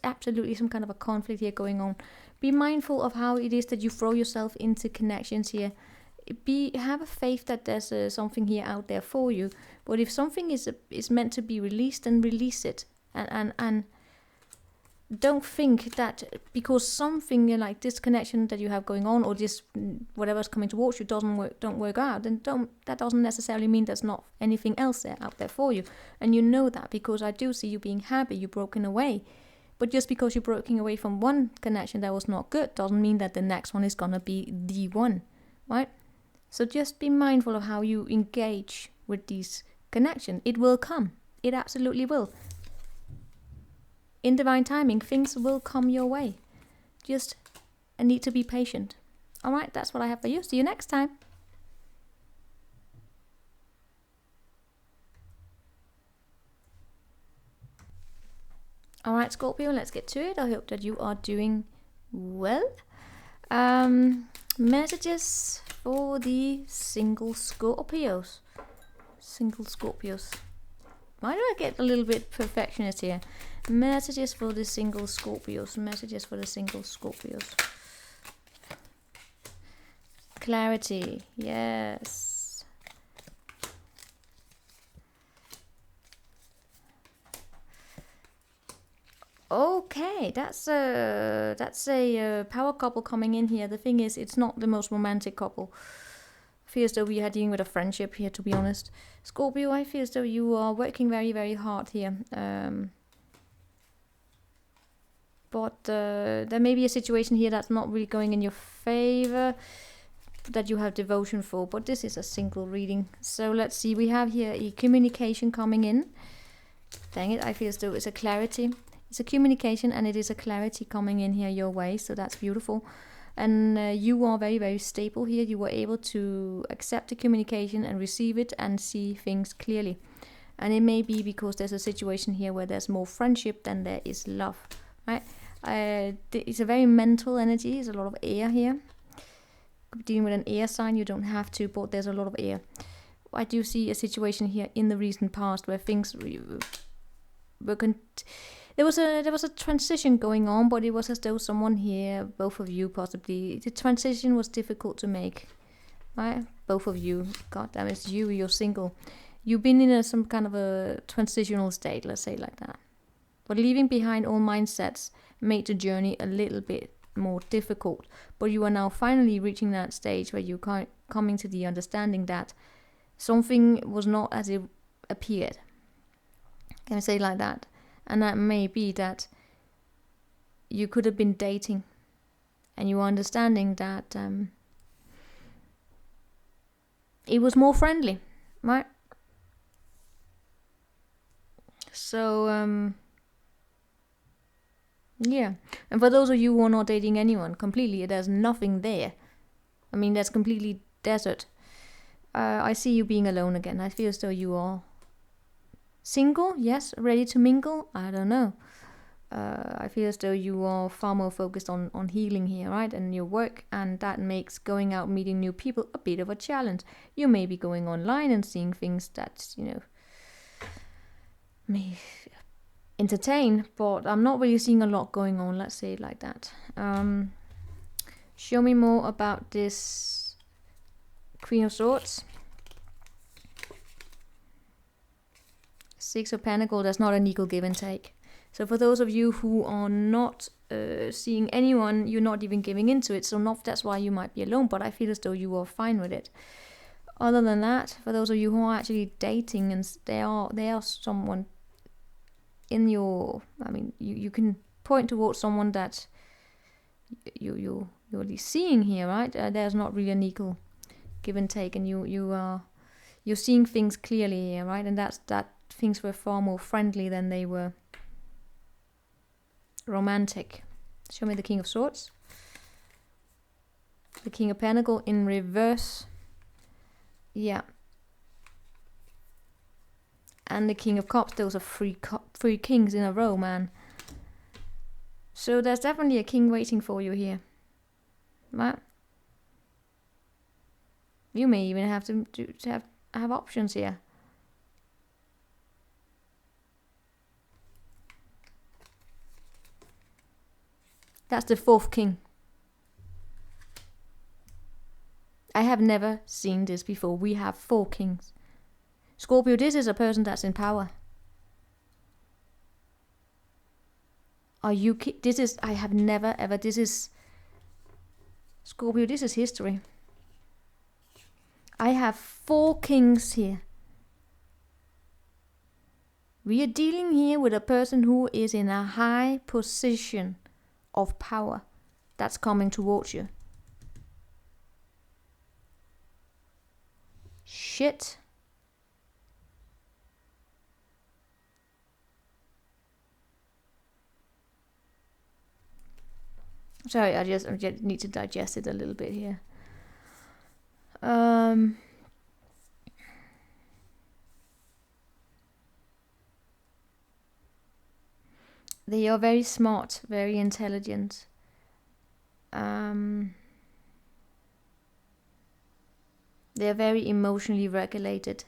absolutely some kind of a conflict here going on. Be mindful of how it is that you throw yourself into connections here. Have a faith that there's something here out there for you. But if something is meant to be released, then release it. And don't think that because something like this connection that you have going on, or this whatever's coming towards you don't work out, then that doesn't necessarily mean there's not anything else out there for you. And you know that because I do see you being happy, you're broken away. But just because you're broken away from one connection that was not good doesn't mean that the next one is gonna be the one, right? So just be mindful of how you engage with these connections. It will come. It absolutely will. In divine timing, things will come your way. Just need to be patient. All right, that's what I have for you. See you next time. All right, Scorpio, let's get to it. I hope that you are doing well. Messages for the single Scorpios. Why do I get a little bit perfectionist here? Messages for the single Scorpios. Clarity. Yes. Okay, that's a power couple coming in here. The thing is, it's not the most romantic couple. I feel as though we are dealing with a friendship here, to be honest. Scorpio, I feel as though you are working very, very hard here. But there may be a situation here that's not really going in your favor, that you have devotion for. But this is a single reading. So let's see. We have here a communication coming in. Dang it, I feel as though it's a clarity. It's a communication and it is a clarity coming in here your way. So that's beautiful. And you are very, very stable here. You were able to accept the communication and receive it and see things clearly. And it may be because there's a situation here where there's more friendship than there is love, right? It's a very mental energy. There's a lot of air here. Dealing with an air sign, you don't have to, but there's a lot of air. I do see a situation here in the recent past where things were there was a transition going on, but it was as though someone here, both of you possibly, the transition was difficult to make, right? Both of you, god damn, it's you're single. You've been in some kind of a transitional state, let's say like that. But leaving behind all mindsets made the journey a little bit more difficult. But you are now finally reaching that stage where you're coming to the understanding that something was not as it appeared. Can I say it like that? And that may be that you could have been dating and you are understanding that it was more friendly, right? So, yeah. And for those of you who are not dating anyone, completely, there's nothing there. I mean, that's completely desert. I see you being alone again. I feel as though you are single, yes, ready to mingle, I don't know. I feel as though you are far more focused on healing here, right, and your work, and that makes going out meeting new people a bit of a challenge. You may be going online and seeing things that, may entertain, but I'm not really seeing a lot going on, let's say it like that. Show me more about this Queen of Swords. Six of Pentacles, that's not an equal give and take. So for those of you who are not seeing anyone, you're not even giving into it. So that's why you might be alone, but I feel as though you are fine with it. Other than that, for those of you who are actually dating and they are someone in your, I mean, you can point towards someone that you're at least seeing here, right? There's not really an equal give and take, and you're seeing things clearly here, right? And that things were far more friendly than they were romantic. Show me the King of Swords. The King of Pentacles in reverse. Yeah. And the King of Cups. Those are three kings in a row, man. So there's definitely a king waiting for you here. Right? You may even have to have options here. That's the fourth king. I have never seen this before. We have 4 kings. Scorpio, this is a person that's in power. Are you this is, I have never ever, this is, Scorpio, this is history. I have 4 kings here. We are dealing here with a person who is in a high position of power that's coming towards you. Shit. Sorry, I just need to digest it a little bit here. They are very smart, very intelligent. They are very emotionally regulated.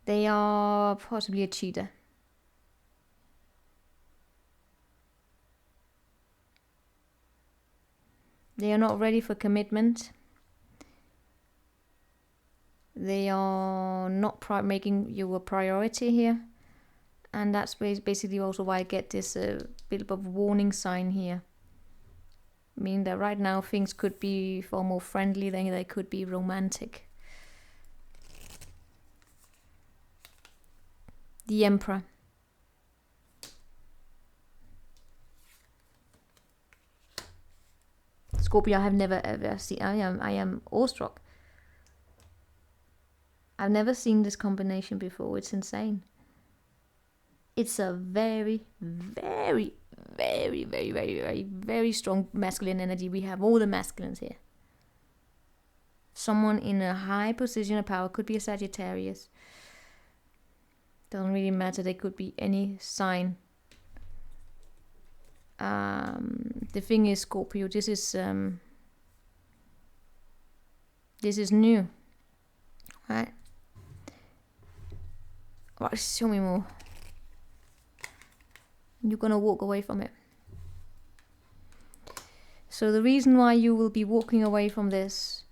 They are possibly a cheater. They are not ready for commitment. They are not making you a priority here. And that's basically also why I get this bit of warning sign here. Meaning that right now things could be far more friendly than they could be romantic. The Emperor. Scorpio, I have never ever seen. I am awestruck. I've never seen this combination before. It's insane. It's a very, very, very, very, very, very, very strong masculine energy. We have all the masculines here. Someone in a high position of power, could be a Sagittarius. Doesn't really matter. They could be any sign. The thing is, Scorpio, this is new, right? Right, show me more. You're gonna walk away from it. So the reason why you will be walking away from this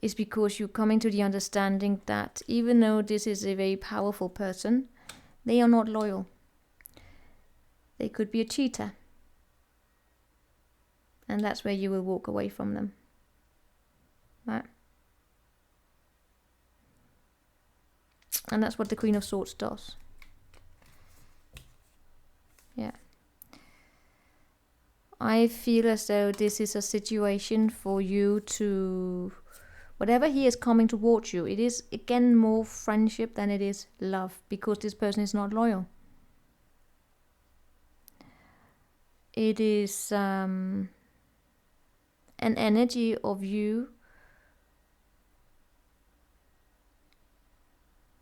is because you're coming to the understanding that even though this is a very powerful person, they are not loyal. They could be a cheater. And that's where you will walk away from them. Right? And that's what the Queen of Swords does. Yeah. I feel as though this is a situation for you to... Whatever he is coming towards you, it is again more friendship than it is love. Because this person is not loyal. It is... an energy of you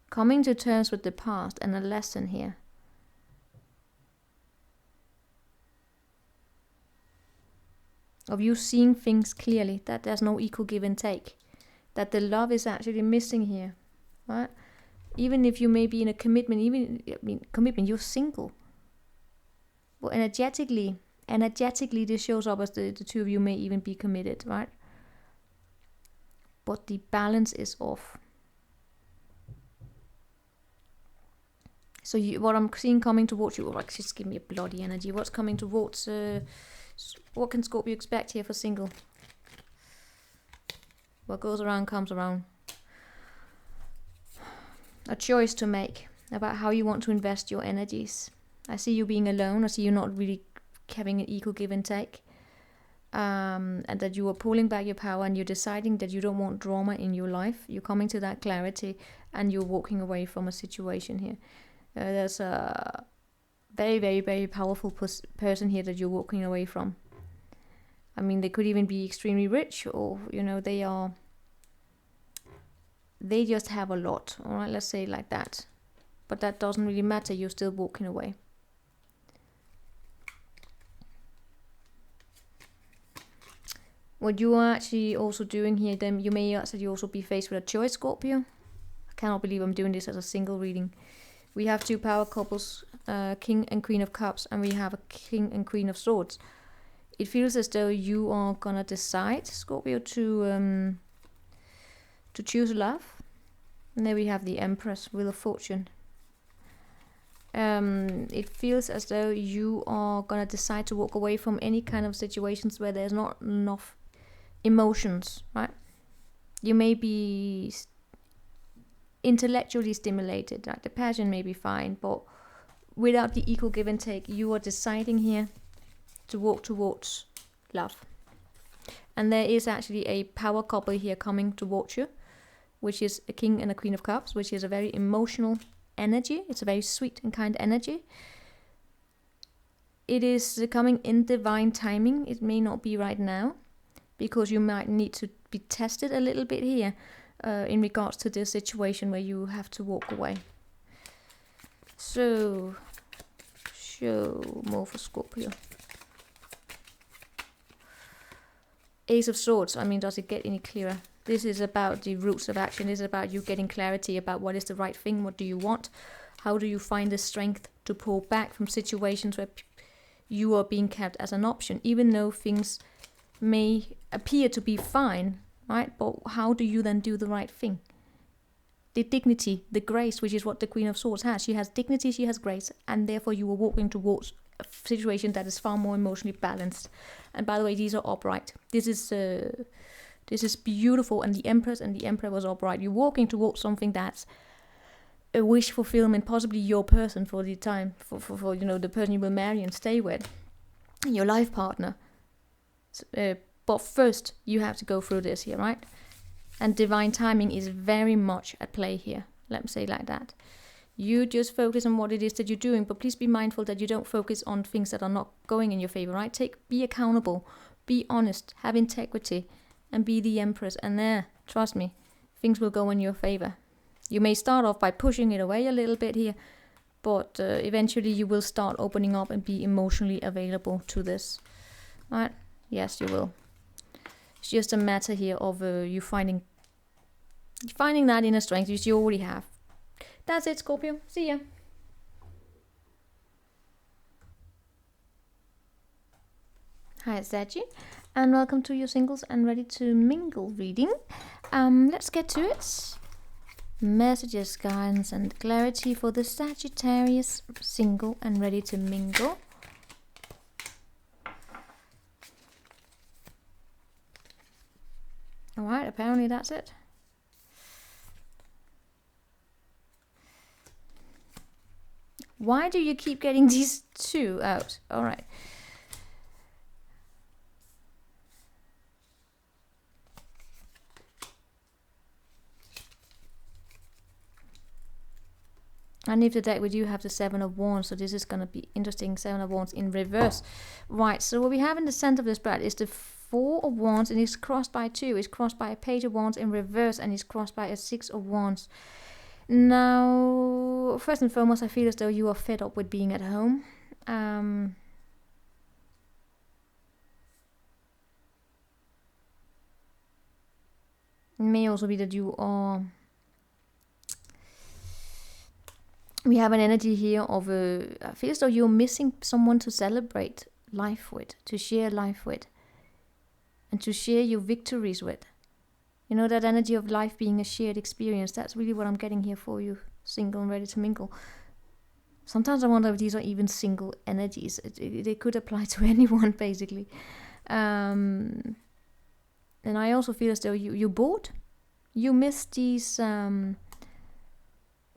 coming to terms with the past and a lesson here. Of you seeing things clearly, that there's no equal give and take. That the love is actually missing here. Right? Even if you may be in a commitment, commitment, you're single. Well, energetically, this shows up as the two of you may even be committed, right? But the balance is off. So what I'm seeing coming towards you, like, just give me a bloody energy. What's coming towards, what can Scorpio expect here for single? What goes around comes around. A choice to make about how you want to invest your energies. I see you being alone. I see you not really having an equal give and take. And that you are pulling back your power and you're deciding that you don't want drama in your life. You're coming to that clarity and you're walking away from a situation here. There's a very, very, very powerful person here that you're walking away from. I mean, they could even be extremely rich, or, you know, they just have a lot. All right, let's say it like that. But that doesn't really matter. You're still walking away. What you are actually also doing here, then you may actually also be faced with a choice, Scorpio. I cannot believe I'm doing this as a single reading. We have two power couples, King and Queen of Cups, and we have a King and Queen of Swords. It feels as though you are gonna decide, Scorpio, to choose love. And there we have the Empress, Wheel of Fortune. It feels as though you are gonna decide to walk away from any kind of situations where there's not enough emotions, right? You may be intellectually stimulated, like the passion may be fine, but without the equal give and take, you are deciding here to walk towards love. And there is actually a power couple here coming towards you, which is a King and a Queen of Cups, which is a very emotional energy. It's a very sweet and kind energy. It is coming in divine timing. It may not be right now, because you might need to be tested a little bit here in regards to this situation where you have to walk away. So, show more for Scorpio. Ace of Swords. I mean, does it get any clearer? This is about the roots of action. This is about you getting clarity about what is the right thing. What do you want? How do you find the strength to pull back from situations where you are being kept as an option, even though things may appear to be fine, right? But how do you then do the right thing? The dignity, the grace, which is what the Queen of Swords has. She has dignity, she has grace, and therefore you are walking towards a situation that is far more emotionally balanced. And by the way, these are upright. This is beautiful, and the Empress and the Emperor was upright. You're walking towards something that's a wish fulfillment, possibly your person for the time, for you know, the person you will marry and stay with, your life partner. But first, you have to go through this here, right? And divine timing is very much at play here. Let me say it like that. You just focus on what it is that you're doing, but please be mindful that you don't focus on things that are not going in your favor, right? Be accountable, be honest, have integrity, and be the Empress. And there, trust me, things will go in your favor. You may start off by pushing it away a little bit here, but eventually you will start opening up and be emotionally available to this, right? Yes, you will. It's just a matter here of you finding that inner strength, which you already have. That's it, Scorpio. See ya. Hi, it's Sagittarius, and welcome to your singles and ready to mingle reading. Let's get to it. Messages, guidance, and clarity for the Sagittarius, single and ready to mingle. Alright, apparently that's it. Why do you keep getting these two out? Alright. And if the deck, we do have the Seven of Wands, so this is going to be interesting. Seven of Wands in reverse. Right, so what we have in the center of this spread is the Four of Wands, and it's crossed by two. It's crossed by a Page of Wands in reverse, and it's crossed by a Six of Wands. Now, first and foremost, I feel as though you are fed up with being at home. It may also be that you are... We have an energy here of I feel as though you're missing someone to celebrate life with, to share life with, and to share your victories with. You know, that energy of life being a shared experience. That's really what I'm getting here for you, single and ready to mingle. Sometimes I wonder if these are even single energies. They could apply to anyone, basically. And I also feel as though you're bored. You miss these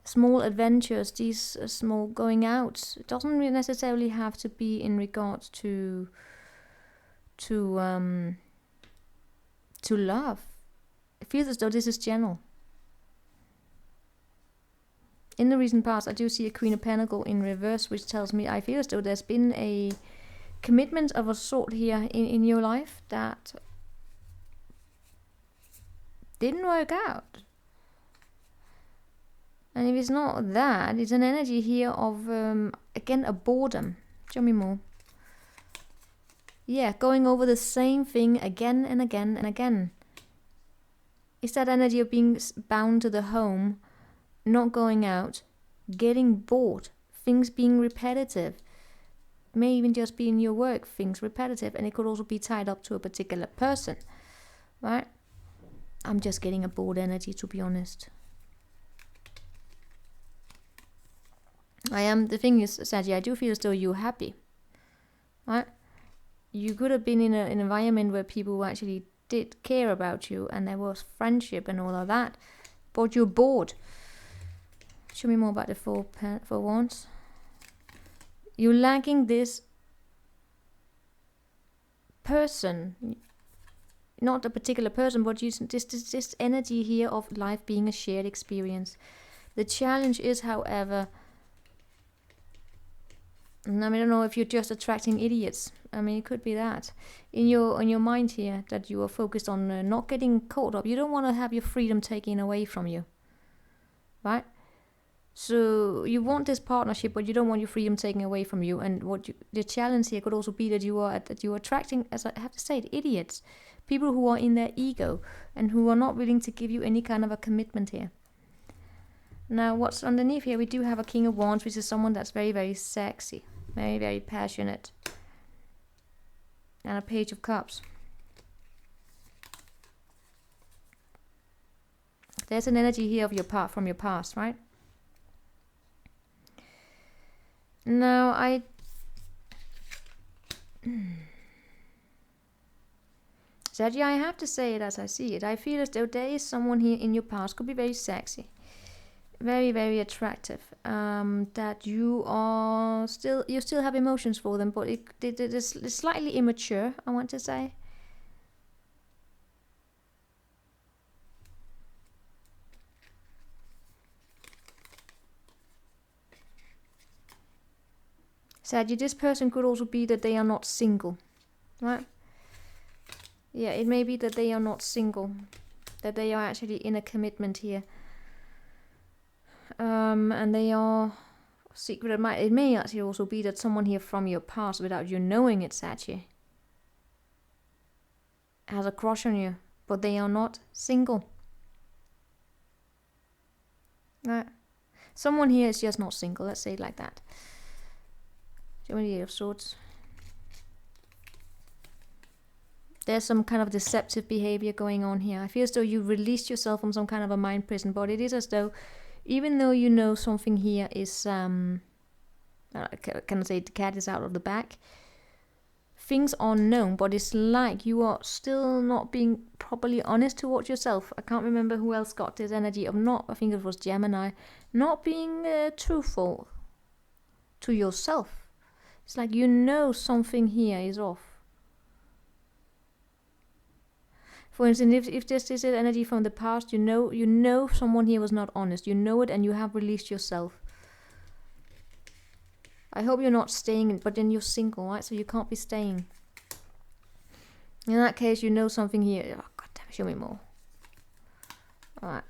small adventures, these small going out. It doesn't really necessarily have to be in regards to love. It feels as though this is general. In the recent past, I do see a Queen of Pentacles in reverse, which tells me I feel as though there's been a commitment of a sort here in your life that didn't work out. And if it's not that, it's an energy here of, again, a boredom. Show me more. Yeah, going over the same thing again and again and again. It's that energy of being bound to the home, not going out, getting bored, things being repetitive. May even just be in your work, things repetitive, and it could also be tied up to a particular person, right? I'm just getting a bored energy, to be honest. The thing is, Saggy, I do feel as though you're happy, right? You could have been in an environment where people actually did care about you and there was friendship and all of that, but you're bored. Show me more about the Four Wands. You're lacking this person, not a particular person, but this energy here of life being a shared experience. The challenge is, however, I don't know if you're just attracting idiots. It could be that in your mind here that you are focused on not getting caught up. You don't want to have your freedom taken away from you, right? So you want this partnership, but you don't want your freedom taken away from you. And the challenge here could also be that you are attracting, as I have to say it, idiots, people who are in their ego and who are not willing to give you any kind of a commitment here. Now, what's underneath here? We do have a King of Wands, which is someone that's very, very sexy, very, very passionate, and a Page of Cups. There's an energy here of from your past, right? Now, Sergio, I have to say it as I see it. I feel as though there is someone here in your past, could be very sexy, very, very attractive, that you still have emotions for them, but it's slightly immature, I want to say. Sadly, this person could also be that they are not single, right? Yeah, it may be that they are not single, that they are actually in a commitment here. And they are secret. It may actually also be that someone here from your past, without you knowing it, actually has a crush on you, but they are not single. Right? Someone here is just not single. Let's say it like that. Eight of Swords. There's some kind of deceptive behavior going on here. I feel as though you released yourself from some kind of a mind prison, but it is as though, even though you know something here is, can I say the cat is out of the bag? Things are known, but it's like you are still not being properly honest towards yourself. I can't remember who else got this energy of I think it was Gemini, not being truthful to yourself. It's like you know something here is off. For instance, if this is an energy from the past, you know someone here was not honest. You know it and you have released yourself. I hope you're not staying, but then you're single, right? So you can't be staying. In that case, you know something here. Oh, God damn it, show me more. Alright.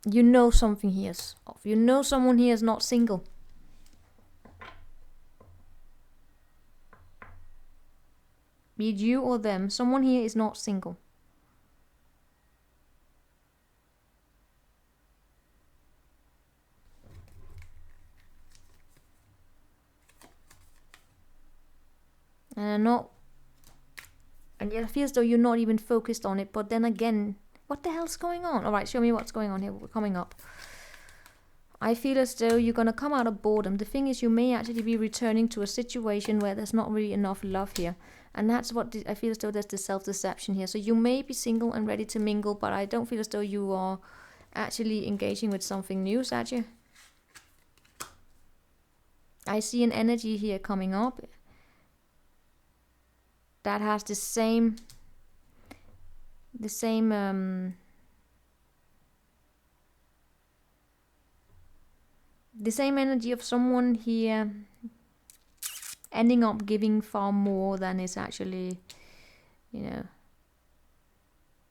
You know something here is off. You know someone here is not single. Be it you or them, someone here is not single. And yet it feels though you're not even focused on it, but then again, what the hell's going on? Alright, show me what's going on here, we're coming up. I feel as though you're going to come out of boredom. The thing is, you may actually be returning to a situation where there's not really enough love here. And that's what I feel as though there's the self-deception here. So you may be single and ready to mingle, but I don't feel as though you are actually engaging with something new, Sagittarius. I see an energy here coming up that has the same energy of someone here ending up giving far more than is actually,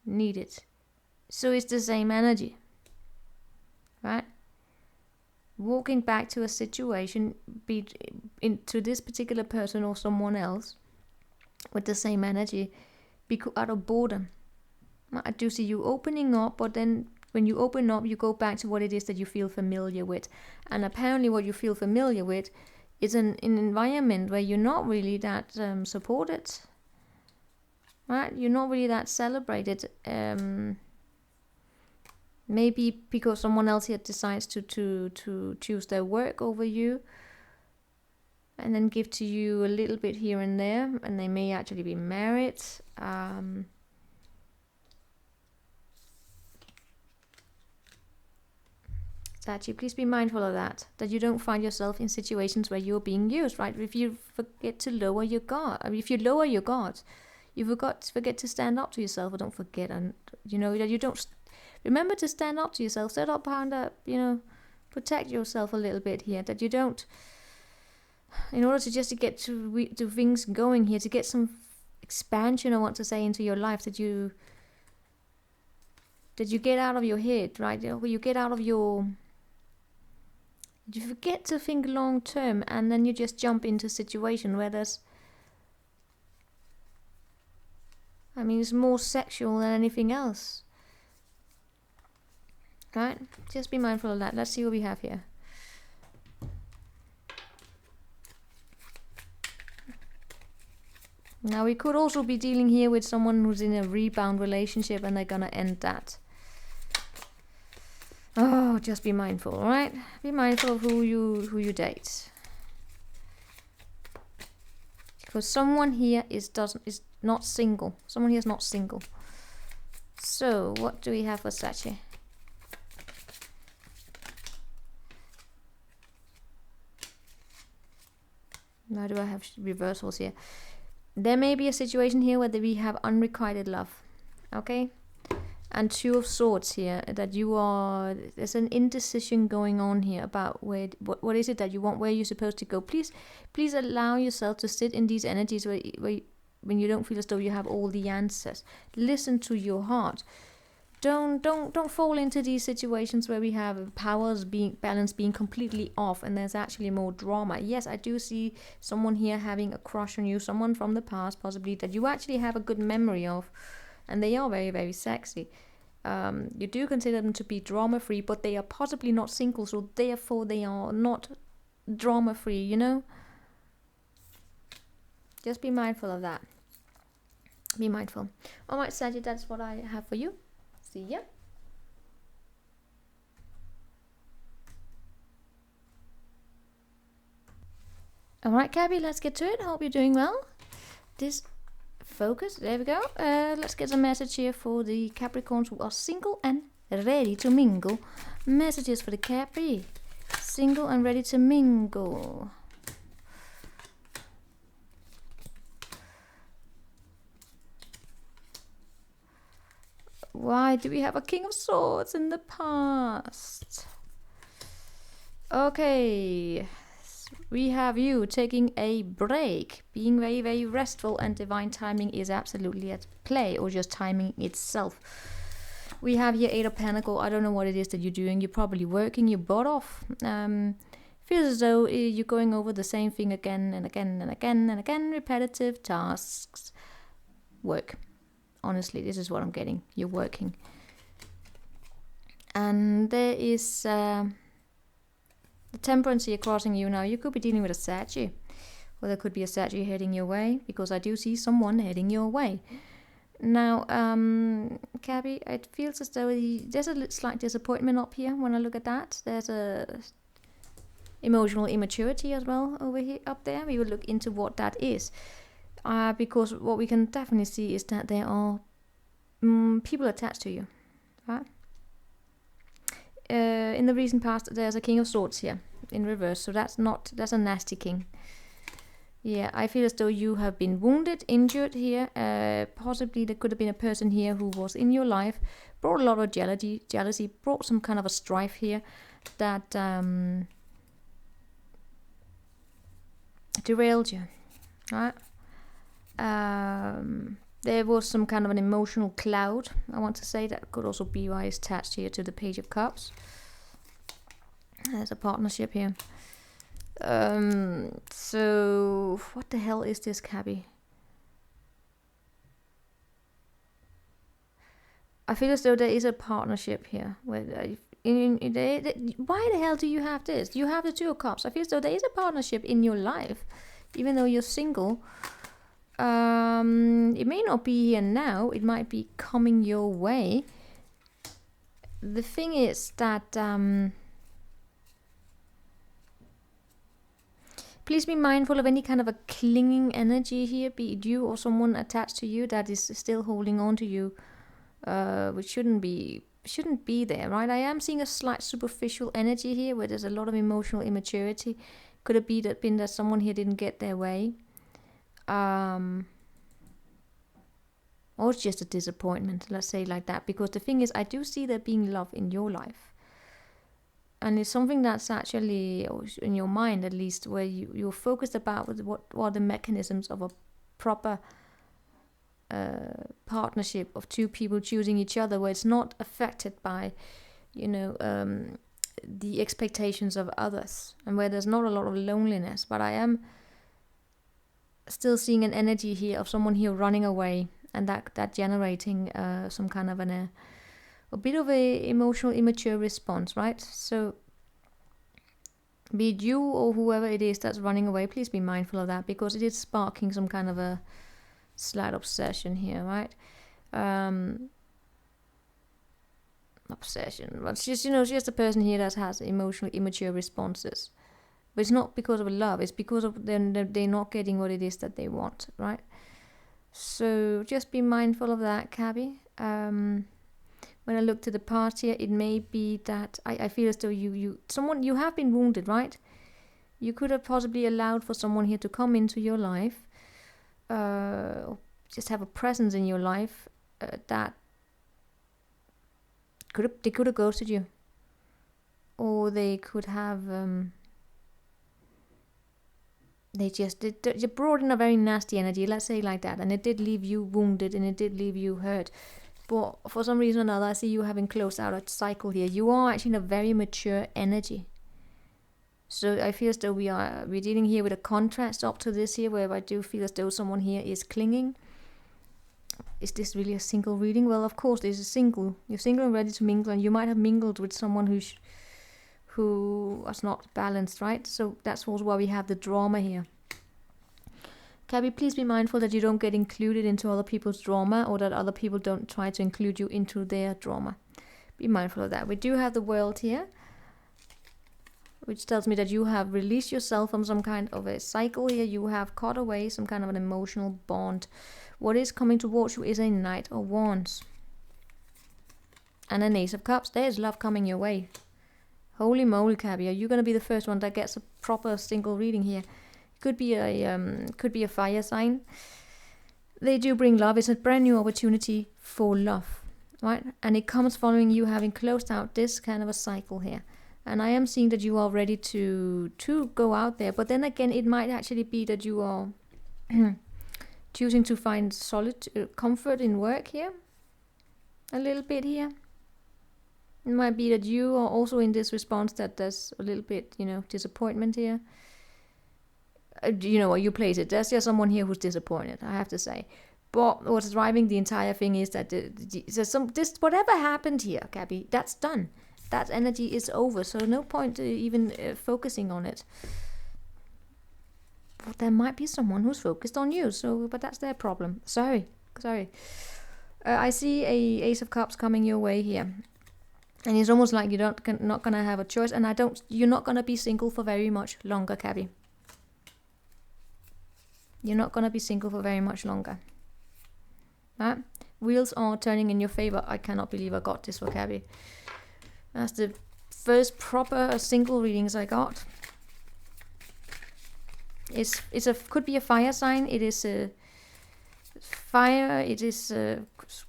needed. So it's the same energy, right? Walking back to a situation, to this particular person or someone else, with the same energy, out of boredom. I do see you opening up, but then when you open up, you go back to what it is that you feel familiar with. And apparently what you feel familiar with is an environment where you're not really that supported, right? You're not really that celebrated. Maybe because someone else here decides to choose their work over you, and then give to you a little bit here and there, and they may actually be married. That you please be mindful of that you don't find yourself in situations where you're being used, right? If you forget to lower your guard, if you lower your guard, you forget to stand up to yourself, or don't forget, and that you don't remember to stand up to yourself, set up behind up, protect yourself a little bit here, that you don't, in order to just to get to things going here, to get some expansion, I want to say, into your life, that you get out of your head, right? You get out of your, you forget to think long term, and then you just jump into a situation where there's, it's more sexual than anything else, right? Just be mindful of that. Let's see what we have here. Now we could also be dealing here with someone who's in a rebound relationship, and they're gonna end that. Oh, just be mindful, all right? Be mindful of who you date, because someone here is not single. Someone here is not single. So what do we have for Sagittarius? Now do I have reversals here? There may be a situation here where we have unrequited love, okay? And Two of Swords here, that there's an indecision going on here about what is it that you want, where you're supposed to go. Please allow yourself to sit in these energies where when you don't feel as though you have all the answers. Listen to your heart. Don't fall into these situations where we have balance being completely off, and there's actually more drama. Yes, I do see someone here having a crush on you, someone from the past possibly, that you actually have a good memory of, and they are very, very sexy. You do consider them to be drama free, but they are possibly not single, so therefore they are not drama free, Just be mindful of that. Be mindful. Alright, Sagittarius, that's what I have for you. See ya. Alright, Cappy, let's get to it. Hope you're doing well. Focus, there we go. Let's get a message here for the Capricorns who are single and ready to mingle. Messages for the Capri. Single and ready to mingle. Why do we have a King of Swords in the past? Okay. We have you taking a break, being very, very restful, and divine timing is absolutely at play, or just timing itself. We have here Eight of Pentacles. I don't know what it is that you're doing. You're probably working your butt off. Feels as though you're going over the same thing again and again and again and again. Repetitive tasks. Work. Honestly, this is what I'm getting. You're working. And there is the Temperance here crossing you now. You could be dealing with a Sagittarius, or there could be a Sagittarius heading your way, because I do see someone heading your way. Now, Cabby, it feels as though there's a slight disappointment up here when I look at that. There's a emotional immaturity as well over here, up there. We will look into what that is. Because what we can definitely see is that there are people attached to you, right? In the recent past, there's a King of Swords here in reverse, so that's a nasty king. Yeah, I feel as though you have been wounded, injured here. Possibly there could have been a person here who was in your life, brought a lot of jealousy, brought some kind of a strife here that derailed you, right? There was some kind of an emotional cloud, I want to say, that could also be why it's attached here to the Page of Cups. There's a partnership here. So what the hell is this, Cabby? I feel as though there is a partnership here. Why the hell do you have this? You have the Two of Cups. I feel as though there is a partnership in your life, even though you're single. It may not be here now. It might be coming your way. The thing is that please be mindful of any kind of a clinging energy here, be it you or someone attached to you that is still holding on to you, which shouldn't be there, right? I am seeing a slight superficial energy here where there's a lot of emotional immaturity. Could have been that someone here didn't get their way. Or it's just a disappointment, let's say like that, because the thing is, I do see there being love in your life, and it's something that's actually in your mind, at least, where you're focused about with what are the mechanisms of a proper partnership of two people choosing each other, where it's not affected by the expectations of others, and where there's not a lot of loneliness. But I am still seeing an energy here of someone here running away, and that generating some kind of a bit of a emotional immature response, right? So be it you or whoever it is that's running away, please be mindful of that, because it is sparking some kind of a slight obsession here, right? Obsession, but it's just it's just a person here that has emotionally immature responses. But it's not because of love, it's because of they're not getting what it is that they want, right? So just be mindful of that, Cabby. When I look to the past here, it may be that I feel as though you have been wounded, right? You could have possibly allowed for someone here to come into your life, or just have a presence in your life that they could have ghosted you, or they could have they brought in a very nasty energy, let's say like that, and it did leave you wounded and it did leave you hurt. But for some reason or another, I see you having closed out a cycle here. You are actually in a very mature energy. So I feel as though we're dealing here with a contrast up to this here, where I do feel as though someone here is clinging. Is this really a single reading? Well, of course, this is single. You're single and ready to mingle, and you might have mingled with someone who was not balanced, right? So that's also why we have the drama here. Cabby, please be mindful that you don't get included into other people's drama, or that other people don't try to include you into their drama. Be mindful of that. We do have the World here, which tells me that you have released yourself from some kind of a cycle here. You have cut away some kind of an emotional bond. What is coming towards you is a Knight of Wands and an Ace of Cups. There's love coming your way. Holy moly, Cabby, are you going to be the first one that gets a proper single reading here? Could be a fire sign. They do bring love. It's a brand new opportunity for love, right? And it comes following you having closed out this kind of a cycle here. And I am seeing that you are ready to go out there. But then again, it might actually be that you are choosing to find solid comfort in work here. A little bit here. It might be that you are also in this response that there's a little bit, disappointment here. Or you place it. There's just someone here who's disappointed, I have to say. But what's driving the entire thing is that whatever happened here, Cabby, that's done. That energy is over, so no point even focusing on it. But there might be someone who's focused on you, but that's their problem. Sorry. I see a Ace of Cups coming your way here. And it's almost like you're not going to have a choice. And you're not going to be single for very much longer, Cabby. You're not going to be single for very much longer. Right? Wheels are turning in your favor. I cannot believe I got this for Cabby. That's the first proper single readings I got. Could be a fire sign. It is a fire. It is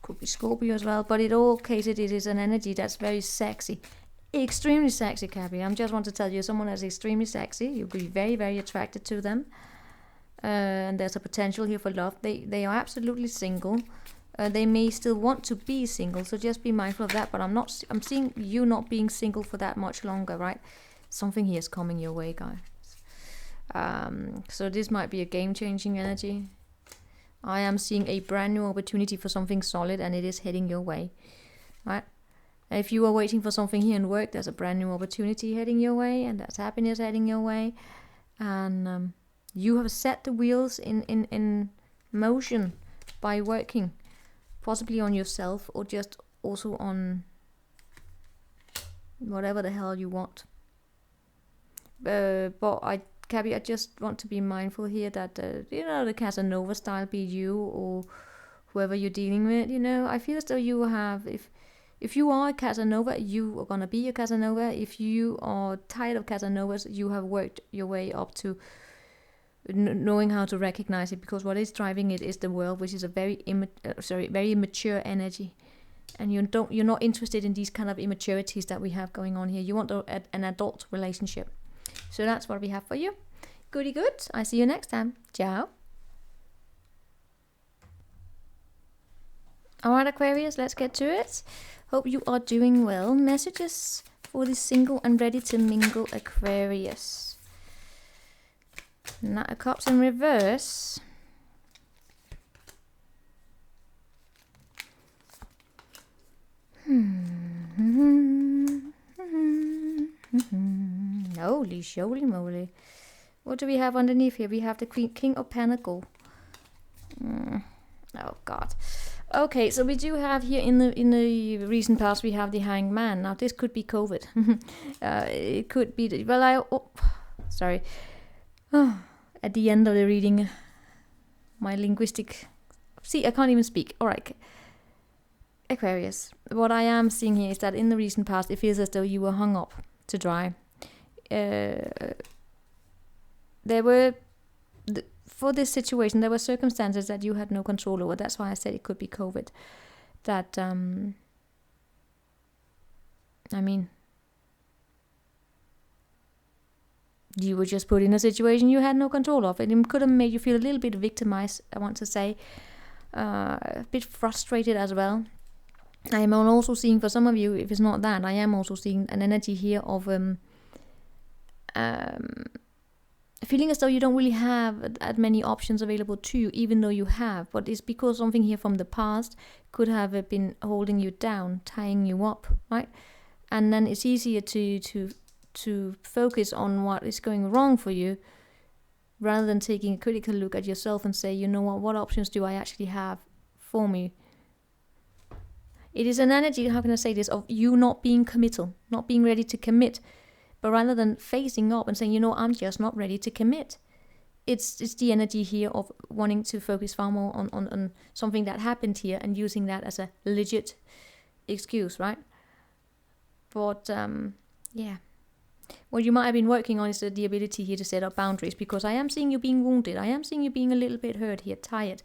could be Scorpio as well. But in all cases, it is an energy that's very sexy, extremely sexy, Cabby. I just want to tell you, someone that's extremely sexy. You'll be very, very attracted to them, and there's a potential here for love. They are absolutely single. They may still want to be single, so just be mindful of that. But I'm seeing you not being single for that much longer, right? Something here is coming your way, guys. So this might be a game-changing energy. I am seeing a brand new opportunity for something solid, and it is heading your way, right? If you are waiting for something here in work, there's a brand new opportunity heading your way, and that's happiness heading your way. And you have set the wheels in motion by working, possibly on yourself, or just also on whatever the hell you want. Cabby, I just want to be mindful here that, the Casanova style, be you or whoever you're dealing with, I feel as though you have, if you are a Casanova, you are going to be a Casanova. If you are tired of Casanovas, you have worked your way up to knowing how to recognize it, because what is driving it is the world, which is a very immature energy. And you're not interested in these kind of immaturities that we have going on here. You want an adult relationship. So that's what we have for you. Goody good. I see you next time. Ciao. Alright, Aquarius, let's get to it. Hope you are doing well. Messages for the single and ready to mingle Aquarius. Knight of Cups in reverse. Holy sholy moly. What do we have underneath here? We have the King of Pentacles. Oh God. Okay, so we do have here in the recent past, we have the Hanged Man. Now this could be COVID. It could be sorry. At the end of the reading, my linguistic. See, I can't even speak. All right. Aquarius. What I am seeing here is that in the recent past, it feels as though you were hung up to dry. There were, for this situation, there were circumstances that you had no control over. That's why I said it could be COVID. That, you were just put in a situation you had no control of. And it could have made you feel a little bit victimized, I want to say. A bit frustrated as well. I am also seeing, for some of you, if it's not that, I am also seeing an energy here of feeling as though you don't really have that many options available to you, even though you have. But it's because something here from the past could have been holding you down, tying you up, right? And then it's easier to focus on what is going wrong for you, rather than taking a critical look at yourself and say, you know what options do I actually have for me? It is an energy, how can I say this, of you not being committal, not being ready to commit, but rather than facing up and saying, I'm just not ready to commit. It's the energy here of wanting to focus far more on something that happened here and using that as a legit excuse, right? But, what you might have been working on is the ability here to set up boundaries, because I am seeing you being wounded. I am seeing you being a little bit hurt here, tired,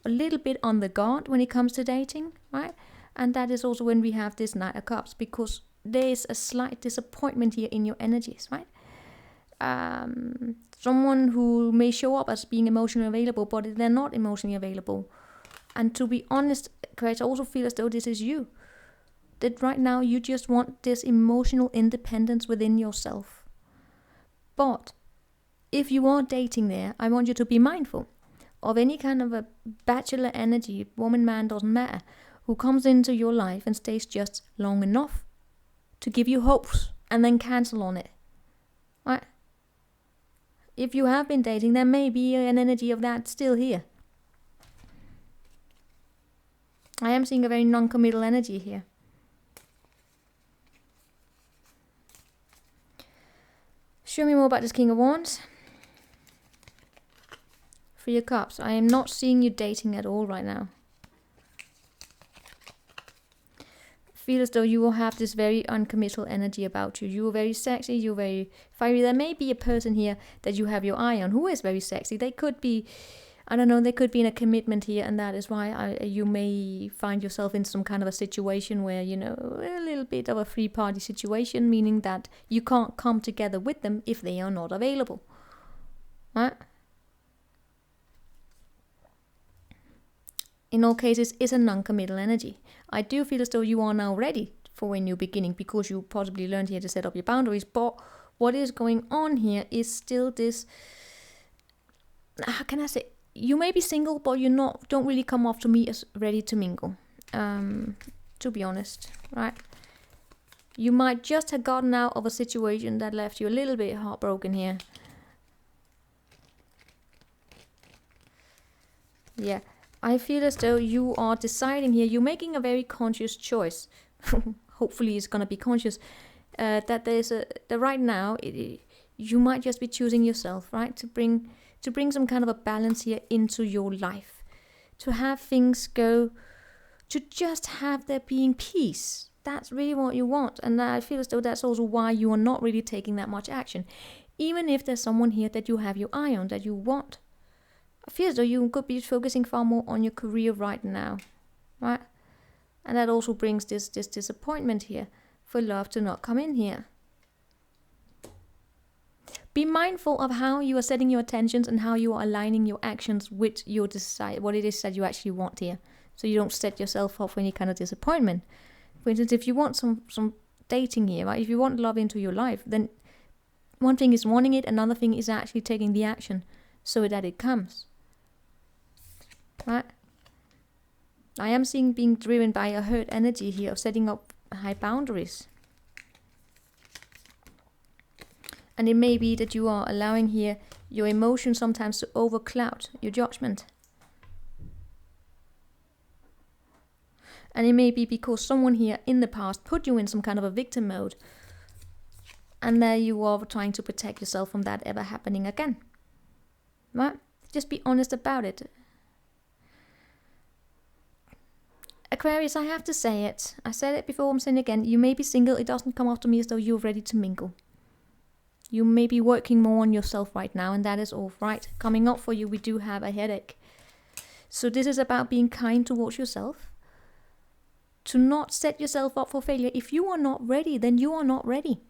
a little bit on the guard when it comes to dating, right? And that is also when we have this Knight of Cups, because there is a slight disappointment here in your energies, right? Someone who may show up as being emotionally available, but they're not emotionally available. And to be honest, I also feel as though this is you. That right now you just want this emotional independence within yourself. But if you are dating there, I want you to be mindful of any kind of a bachelor energy, woman, man, doesn't matter, who comes into your life and stays just long enough to give you hopes and then cancel on it. Right? If you have been dating, there may be an energy of that still here. I am seeing a very non-committal energy here. Show me more about this King of Wands. Three of Cups. I am not seeing you dating at all right now. Feel as though you will have this very uncommittal energy about you. You are very sexy, you're very fiery. There may be a person here that you have your eye on who is very sexy. They could be, I don't know, they could be in a commitment here, and that is why you may find yourself in some kind of a situation where, you know, a little bit of a free party situation, meaning that you can't come together with them if they are not available. Right? In all cases, it's a non-committal energy. I do feel as though you are now ready for a new beginning because you possibly learned here to set up your boundaries. But what is going on here is still this, how can I say, you may be single, but don't really come off to me as ready to mingle. To be honest, right? You might just have gotten out of a situation that left you a little bit heartbroken here. Yeah. I feel as though you are deciding here, you're making a very conscious choice. Hopefully it's going to be conscious. That there's that right now, you might just be choosing yourself, right? To bring some kind of a balance here into your life. To have things go, to just have there being peace. That's really what you want. And I feel as though that's also why you are not really taking that much action. Even if there's someone here that you have your eye on, that you want. I feel as though you could be focusing far more on your career right now, right? And that also brings this disappointment here for love to not come in here. Be mindful of how you are setting your attentions and how you are aligning your actions with your desire, what it is that you actually want here. So you don't set yourself up for any kind of disappointment. For instance, if you want some dating here, right? If you want love into your life, then one thing is wanting it, another thing is actually taking the action so that it comes. Right? I am seeing being driven by a hurt energy here of setting up high boundaries. And it may be that you are allowing here your emotions sometimes to overcloud your judgment. And it may be because someone here in the past put you in some kind of a victim mode. And there you are trying to protect yourself from that ever happening again. Right? Just be honest about it. Aquarius, I have to say it. I said it before, I'm saying it again. You may be single. It doesn't come off to me as though you're ready to mingle. You may be working more on yourself right now, and that is all right. Coming up for you, we do have a headache. So this is about being kind towards yourself. To not set yourself up for failure. If you are not ready, then you are not ready.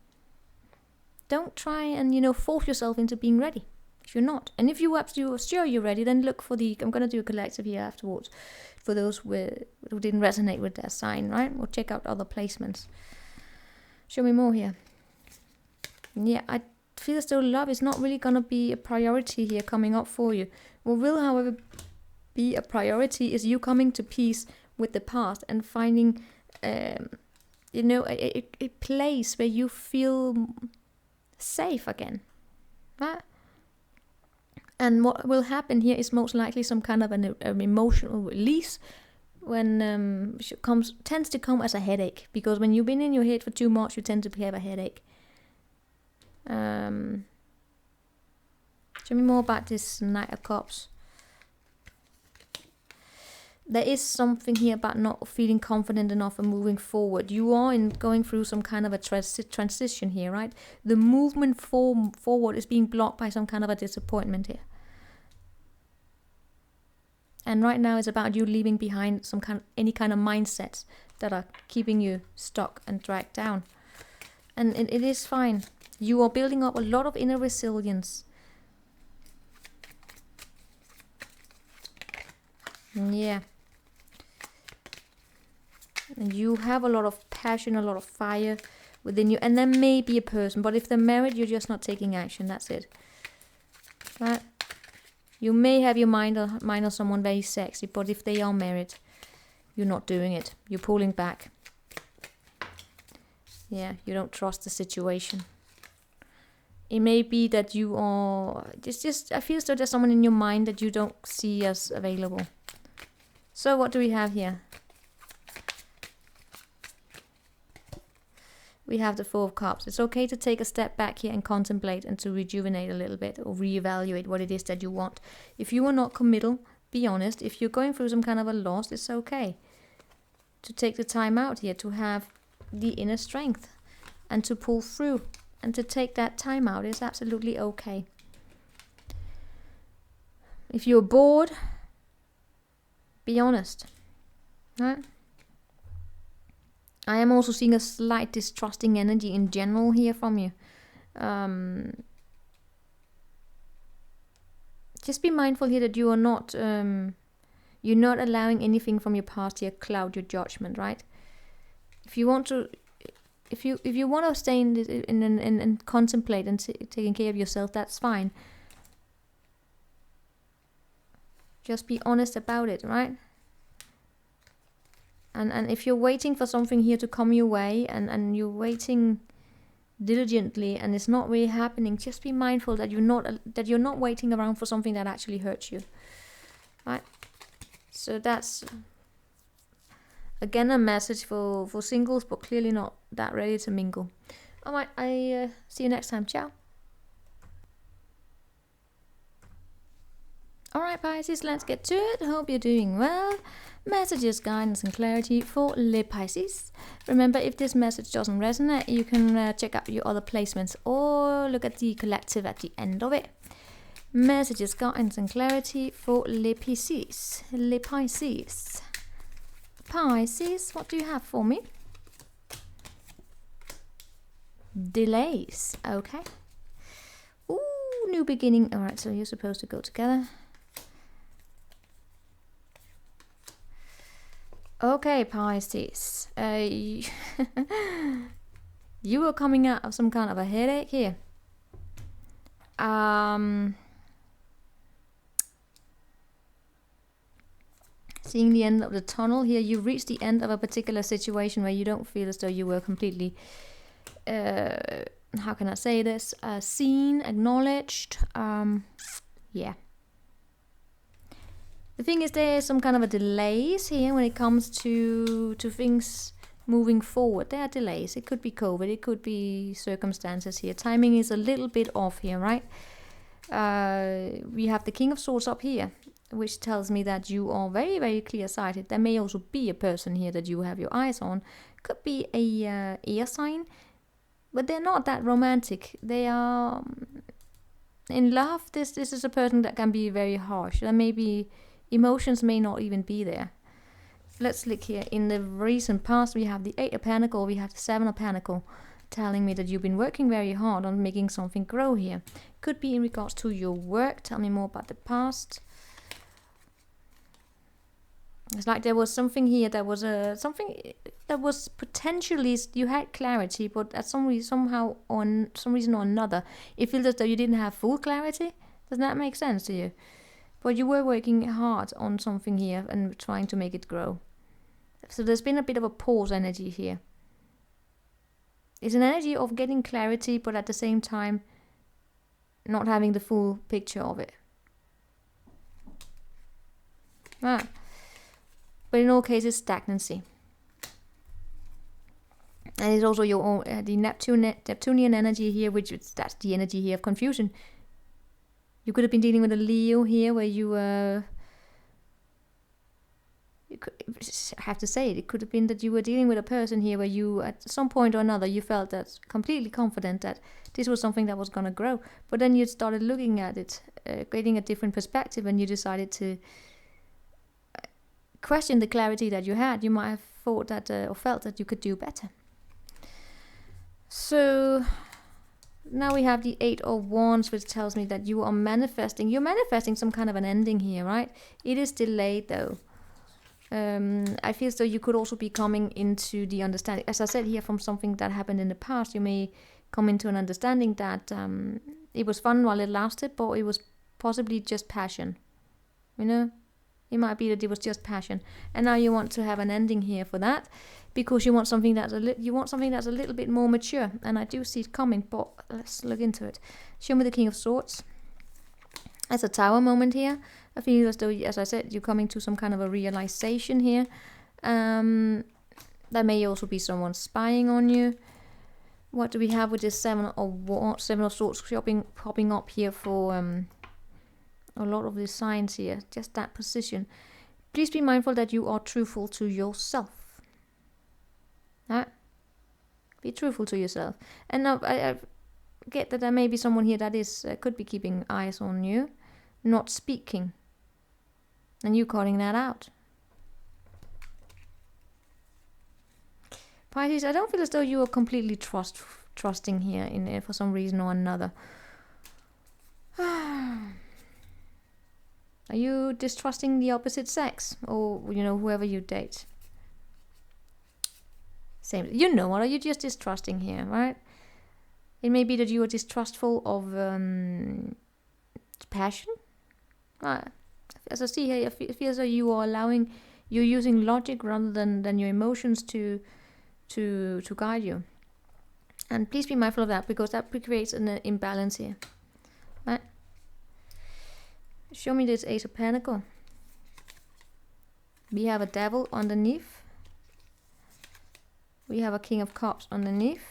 Don't try and, force yourself into being ready. If you're not. And if you're sure you're ready, then look for I'm going to do a collective here afterwards. For those who didn't resonate with their sign, right? Or check out other placements. Show me more here. Yeah, I feel as though love is not really going to be a priority here coming up for you. What will, however, be a priority is you coming to peace with the past and finding, a place where you feel safe again. Right? And what will happen here is most likely some kind of an emotional release when tends to come as a headache. Because when you've been in your head for too much, you tend to have a headache. Show me more about this Knight of Cups. There is something here about not feeling confident enough and moving forward. You are going through some kind of a transition here, right? The movement forward is being blocked by some kind of a disappointment here. And right now it's about you leaving behind any kind of mindsets that are keeping you stuck and dragged down. And it is fine. You are building up a lot of inner resilience. Yeah. And you have a lot of passion, a lot of fire within you. And there may be a person, but if they're married, you're just not taking action. That's it. Right? You may have your mind on someone very sexy, but if they are married, you're not doing it. You're pulling back. Yeah, you don't trust the situation. It may be that you are... I feel as though there's someone in your mind that you don't see as available. So what do we have here? we have the Four of Cups. It's okay to take a step back here and contemplate and to rejuvenate a little bit or reevaluate what it is that you want. If you are not committal, be honest. If you're going through some kind of a loss, it's okay to take the time out here to have the inner strength and to pull through and to take that time out is absolutely okay. If you're bored, be honest, right? I am also seeing a slight distrusting energy in general here from you. Just be mindful here that you are not, you're not allowing anything from your past here cloud your judgment, right? If you want to, if you want to stay and contemplate and taking care of yourself, that's fine. Just be honest about it, right? And if you're waiting for something here to come your way and you're waiting diligently and it's not really happening, just be mindful that you're not waiting around for something that actually hurts you, right? So that's again a message for singles, but clearly not that ready to mingle. All right, I see you next time. Ciao. All right, Pisces, let's get to it. Hope you're doing well. Messages, guidance, and clarity for Pisces. Remember, if this message doesn't resonate, you can check out your other placements or look at the collective at the end of it. Messages, guidance, and clarity for Pisces. Pisces. Pisces, what do you have for me? Delays. Okay. Ooh, new beginning. All right, so you're supposed to go together. Okay, Pisces. You are coming out of some kind of a headache here. Seeing the end of the tunnel here, you reach the end of a particular situation where you don't feel as though you were completely, how can I say this, seen, acknowledged. Yeah. The thing is, there is some kind of a delays here when it comes to things moving forward. There are delays. It could be COVID. It could be circumstances here. Timing is a little bit off here, right? We have the King of Swords up here, which tells me that you are very, very clear-sighted. There may also be a person here that you have your eyes on. Could be a air sign, but they're not that romantic. They are in love. This is a person that can be very harsh. There may be emotions may not even be there. Let's look here. In the recent past, we have the 8 of Pentacles, we have the 7 of Pentacles, telling me that you've been working very hard on making something grow here. Could be in regards to your work. Tell me more about the past. It's like there was something here that was something that was potentially, you had clarity, but at some reason or another, it feels as though you didn't have full clarity. Does that make sense to you? But you were working hard on something here and trying to make it grow. So there's been a bit of a pause energy here. It's an energy of getting clarity, but at the same time, not having the full picture of it. But in all cases, stagnancy. And it's also your own, the Neptunian energy here, that's the energy here of confusion. You could have been dealing with a Leo here where you I have to say it could have been that you were dealing with a person here where you, at some point or another, you felt that completely confident that this was something that was going to grow. But then you started looking at it, getting a different perspective, and you decided to question the clarity that you had. You might have thought that or felt that you could do better. So now we have the 8 of Wands, which tells me that you are manifesting. You're manifesting some kind of an ending here, right? It is delayed though. I feel as though you could also be coming into the understanding, as I said here, from something that happened in the past. You may come into an understanding that it was fun while it lasted, but it was possibly just passion. You know, it might be that it was just passion, and now you want to have an ending here for that, because you want something that's a little bit more mature. And I do see it coming, but let's look into it. Show me the King of Swords. That's a Tower moment here. I feel as though, as I said, you're coming to some kind of a realization here. There may also be someone spying on you. what do we have with this Seven of Swords popping up here for a lot of the signs here? Just that position. Please be mindful that you are truthful to yourself. Right? Be truthful to yourself. And now I get that there may be someone here that is could be keeping eyes on you, not speaking, and you calling that out. Pisces, I don't feel as though you are completely trusting here in for some reason or another. Are you distrusting the opposite sex, or whoever you date? Same. Or are you just distrusting here, right? It may be that you are distrustful of passion. As I see here, it feels like you're using logic rather than your emotions to guide you. And please be mindful of that, because that creates an imbalance here. Right? Show me this Ace of Pentacles. We have a Devil underneath. We have a King of Cups underneath.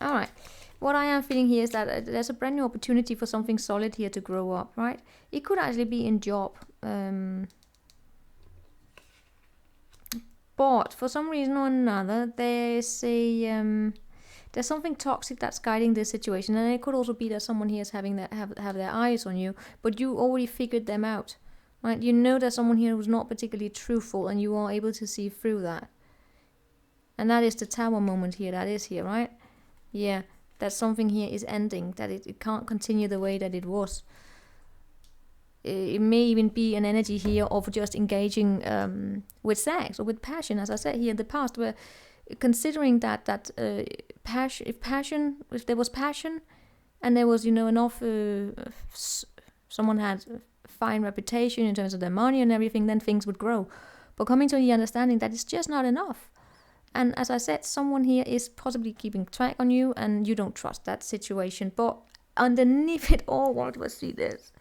Alright. What I am feeling here is that there's a brand new opportunity for something solid here to grow up, right? It could actually be in job. But for some reason or another, there's something toxic that's guiding this situation, and it could also be that someone here is have their eyes on you, but you already figured them out, right? You know there's someone here who's not particularly truthful, and you are able to see through that. And that is the Tower moment here. That is here, right? Yeah, that something here is ending, that it can't continue the way that it was. It may even be an energy here of just engaging with sex or with passion, as I said here in the past, where considering that passion, if there was passion and there was enough, someone had a fine reputation in terms of their money and everything, then things would grow. But coming to the understanding that it's just not enough. And as I said, someone here is possibly keeping track on you, and you don't trust that situation. But underneath it all, what do I see this?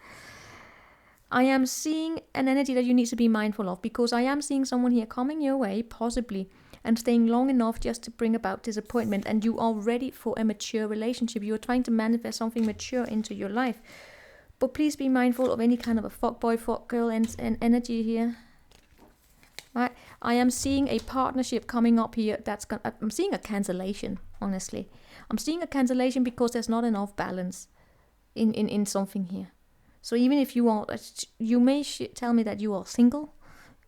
I am seeing an energy that you need to be mindful of, because I am seeing someone here coming your way, possibly, and staying long enough just to bring about disappointment, and you are ready for a mature relationship. You are trying to manifest something mature into your life. But please be mindful of any kind of a fuckboy, fuckgirl and energy here. Right? I am seeing a partnership coming up here I'm seeing a cancellation, honestly. I'm seeing a cancellation because there's not enough balance in something here. So even if you may tell me that you are single.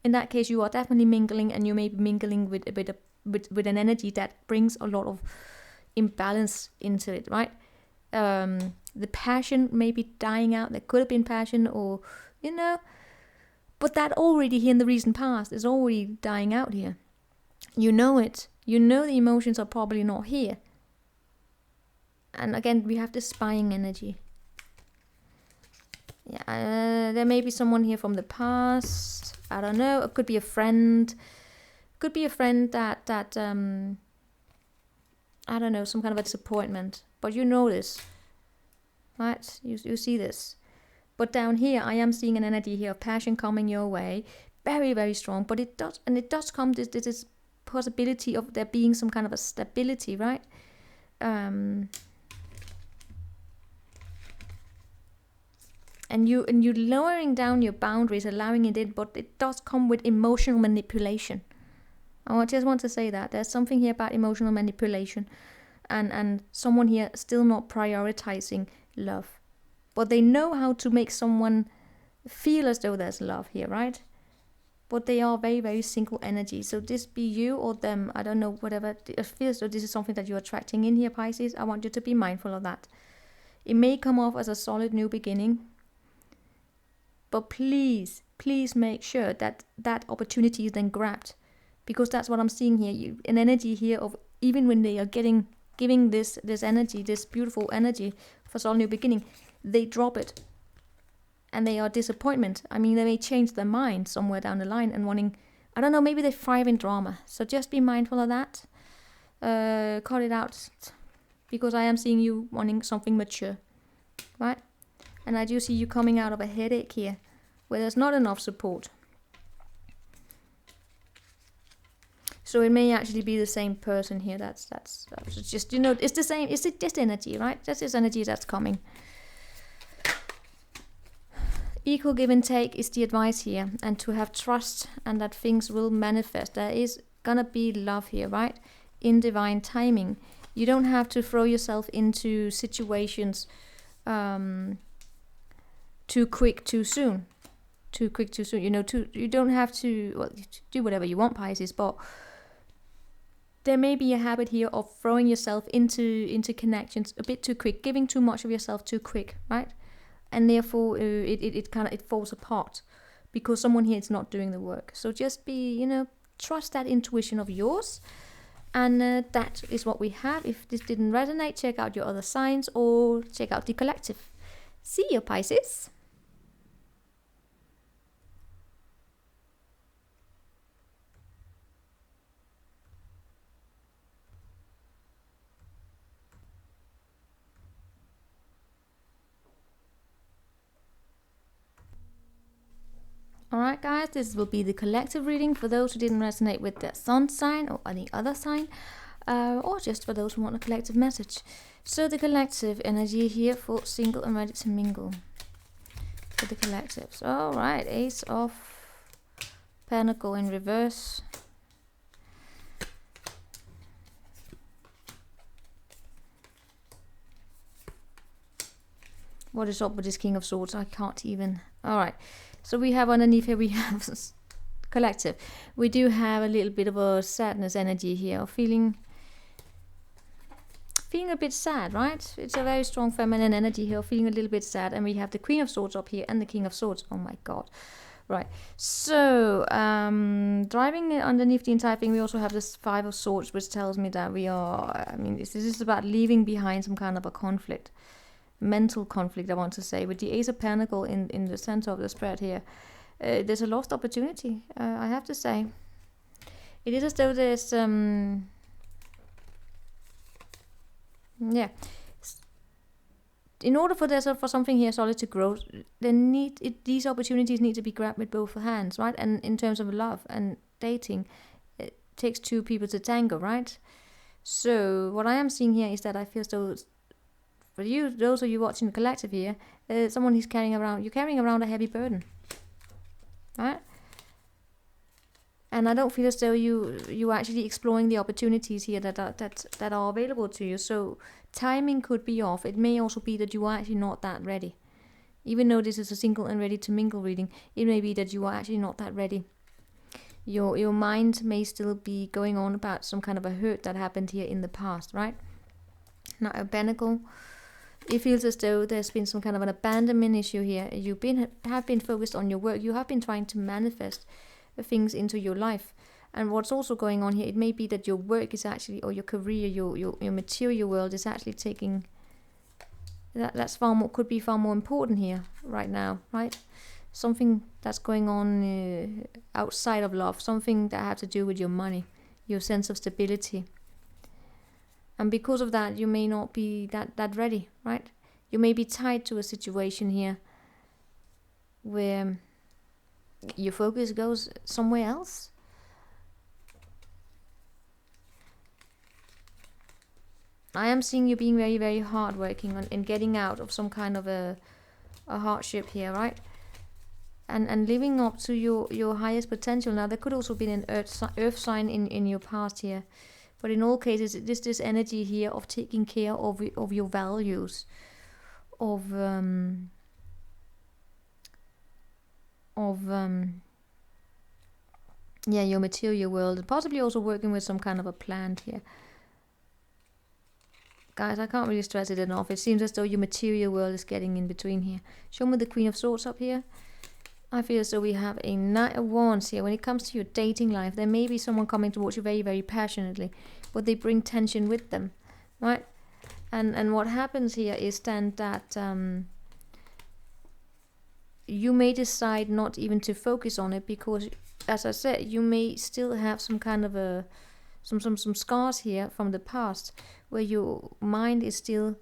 In that case, you are definitely mingling, and you may be mingling with an energy that brings a lot of imbalance into it, right? The passion may be dying out. There could have been passion, or but that already here in the recent past is already dying out here. You know it. You know the emotions are probably not here. And again, we have this spying energy. Yeah, there may be someone here from the past. I don't know. It could be a friend. Could be a friend that I don't know, some kind of a disappointment. But you know this, right? You see this. But down here, I am seeing an energy here of passion coming your way, very, very strong. But it does come this possibility of there being some kind of a stability, right? And you lowering down your boundaries, allowing it in, but it does come with emotional manipulation. I just want to say that there's something here about emotional manipulation, and someone here still not prioritizing love. But they know how to make someone feel as though there's love here, right? But they are very, very single energy. So this be you or them, I don't know, whatever. It feels as though this is something that you're attracting in here, Pisces. I want you to be mindful of that. It may come off as a solid new beginning. But please make sure that that opportunity is then grabbed. Because that's what I'm seeing here. An energy here of, even when they are giving this energy, this beautiful energy for solid new beginning, they drop it, and they are disappointment. I mean, they may change their mind somewhere down the line and wanting, I don't know, maybe they thrive in drama. So just be mindful of that. Cut it out, because I am seeing you wanting something mature, right? And I do see you coming out of a headache here, where there's not enough support. So it may actually be the same person here. That's just, you know, it's the same. It's this energy, right? That's this energy that's coming. Equal give and take is the advice here, and to have trust and that things will manifest. There is gonna be love here, right? In divine timing. You don't have to throw yourself into situations too quick, too soon. Too quick, too soon. You know, you don't have to, well, do whatever you want, Pisces, but there may be a habit here of throwing yourself into connections a bit too quick, giving too much of yourself too quick, right? And therefore it falls apart because someone here is not doing the work. So just be, you know, trust that intuition of yours, and that is what we have. If this didn't resonate, check out your other signs or check out the collective. See you, Pisces. Alright guys, this will be the collective reading for those who didn't resonate with their sun sign or any other sign, or just for those who want a collective message. So the collective energy here for single and ready to mingle. For the collectives. Alright, Ace of Pentacle in reverse. What is up with this King of Swords? I can't even. Alright. So we have underneath here, we have collective. We do have a little bit of a sadness energy here, feeling a bit sad, right? It's a very strong feminine energy here, feeling a little bit sad. And we have the Queen of Swords up here and the King of Swords. Oh my God. Right. So, driving underneath the entire thing, we also have this Five of Swords, which tells me that we are, I mean, this is about leaving behind some kind of a conflict. Mental conflict, I want to say, with the Ace of Pentacle in the center of the spread here. There's a lost opportunity, I have to say. It is as though there's yeah, in order for something here solid to grow, these opportunities need to be grabbed with both hands, right? And in terms of love and dating, it takes two people to tango, right? So what I am seeing here is that I feel as though, for you, those of you watching the collective here, someone who's carrying around a heavy burden, right? And I don't feel as though you are actually exploring the opportunities here that are available to you. So timing could be off. It may also be that you are actually not that ready. Even though this is a single and ready to mingle reading, it may be that you are actually not that ready. Your mind may still be going on about some kind of a hurt that happened here in the past, right? Now a Pentacle. It feels as though there's been some kind of an abandonment issue here. You have been focused on your work. You have been trying to manifest things into your life. And what's also going on here, it may be that your work is actually, or your career, your material world is actually taking, that's far more, could be far more important here right now, right? Something that's going on outside of love, something that has to do with your money, your sense of stability. And because of that, you may not be that ready, right? You may be tied to a situation here where your focus goes somewhere else. I am seeing you being very, very hardworking in getting out of some kind of a hardship here, right? And living up to your highest potential. Now, there could also be an earth sign in your past here. But in all cases, it is this energy here of taking care of your values, of your material world, and possibly also working with some kind of a plant here. Guys, I can't really stress it enough. It seems as though your material world is getting in between here. Show me the Queen of Swords up here. I feel as though we have a Knight of Wands here. When it comes to your dating life, there may be someone coming towards you very, very passionately, but they bring tension with them, right? And what happens here is then that you may decide not even to focus on it because, as I said, you may still have some kind of some scars here from the past where your mind is still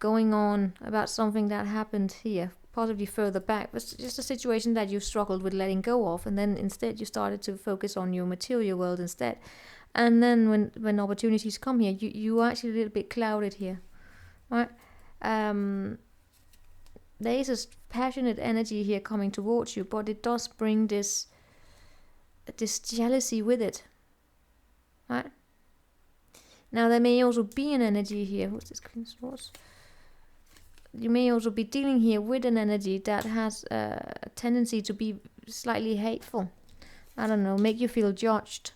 going on about something that happened here possibly further back, was just a situation that you struggled with letting go of, and then instead you started to focus on your material world instead. And then when opportunities come here, you are actually a little bit clouded here, right? There is a passionate energy here coming towards you, but it does bring this jealousy with it, right? Now there may also be an energy here. What's this Queen of Swords? You may also be dealing here with an energy that has a tendency to be slightly hateful. I don't know, make you feel judged.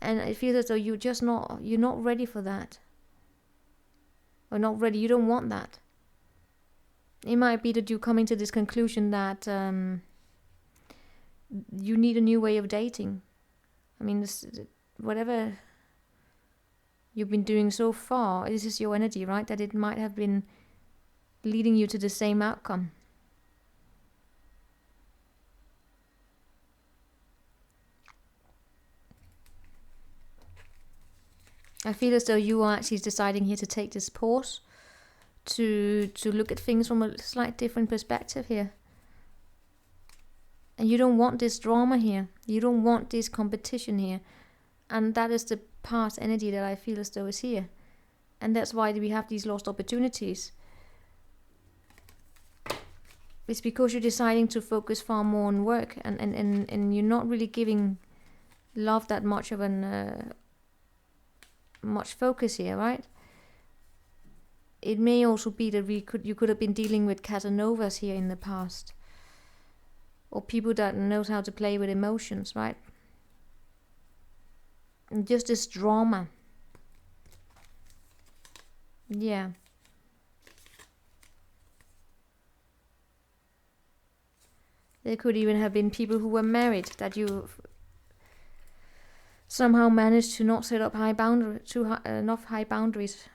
And it feels as though you're not ready for that. Or not ready, you don't want that. It might be that you come into this conclusion that you need a new way of dating. I mean, whatever you've been doing so far, this is your energy, right? That it might have been leading you to the same outcome. I feel as though you are actually deciding here to take this pause, to look at things from a slight different perspective here. And you don't want this drama here. You don't want this competition here. And that is the past energy that I feel as though is here. And that's why we have these lost opportunities. It's because you're deciding to focus far more on work, and you're not really giving love that much of much focus here, right? It may also be that you could have been dealing with Casanovas here in the past, or people that knows how to play with emotions, right? And just this drama. Yeah. There could even have been people who were married that you somehow managed to not set up enough high boundaries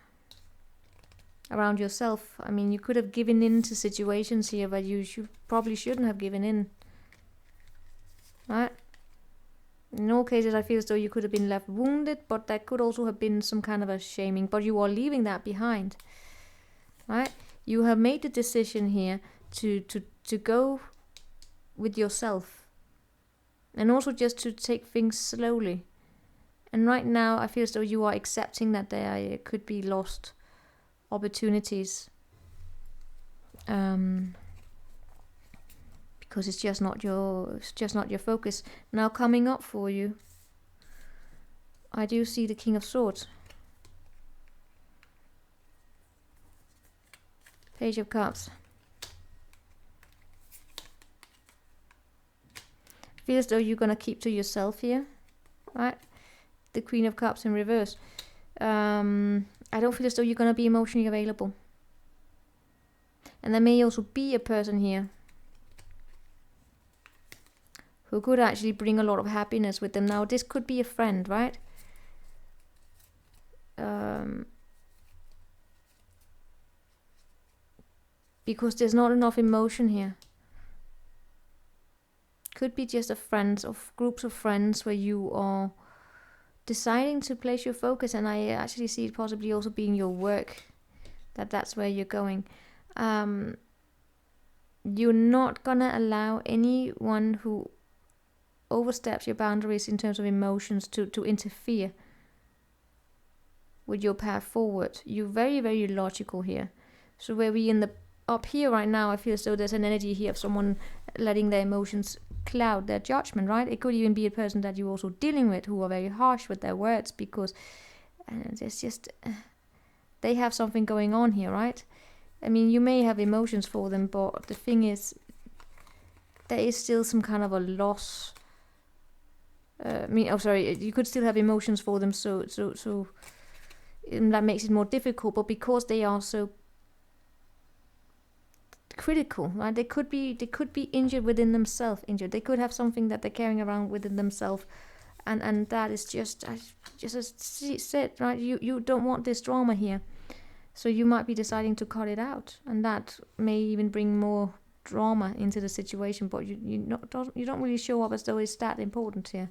around yourself. I mean, you could have given in to situations here, but you probably shouldn't have given in, right? In all cases, I feel as though you could have been left wounded, but that could also have been some kind of a shaming, but you are leaving that behind, right? You have made the decision here to go with yourself, and also just to take things slowly. And right now, I feel as though you are accepting that there could be lost opportunities, because it's just not your focus. Now coming up for you, I do see the King of Swords, Page of Cups. Feel as though you're gonna keep to yourself here, right? The Queen of Cups in reverse. I don't feel as though you're gonna be emotionally available. And there may also be a person here who could actually bring a lot of happiness with them. Now, this could be a friend, right? Because there's not enough emotion here. Could be just a friends of groups of friends where you are deciding to place your focus, and I actually see it possibly also being your work, that's where you're going. You're not gonna allow anyone who oversteps your boundaries in terms of emotions to interfere with your path forward. You're very, very logical here. So where we up here right now, I feel as though there's an energy here of someone letting their emotions cloud their judgment, right? It could even be a person that you're also dealing with who are very harsh with their words, because there's just they have something going on here, right? I mean, you may have emotions for them, but the thing is, there is still some kind of a loss. You could still have emotions for them, so that makes it more difficult. But because they are so critical, right? They could be injured within themselves. They could have something that they're carrying around within themselves, and that is just as said, right? You don't want this drama here, so you might be deciding to cut it out, and that may even bring more drama into the situation. But you don't really show up as though it's that important here.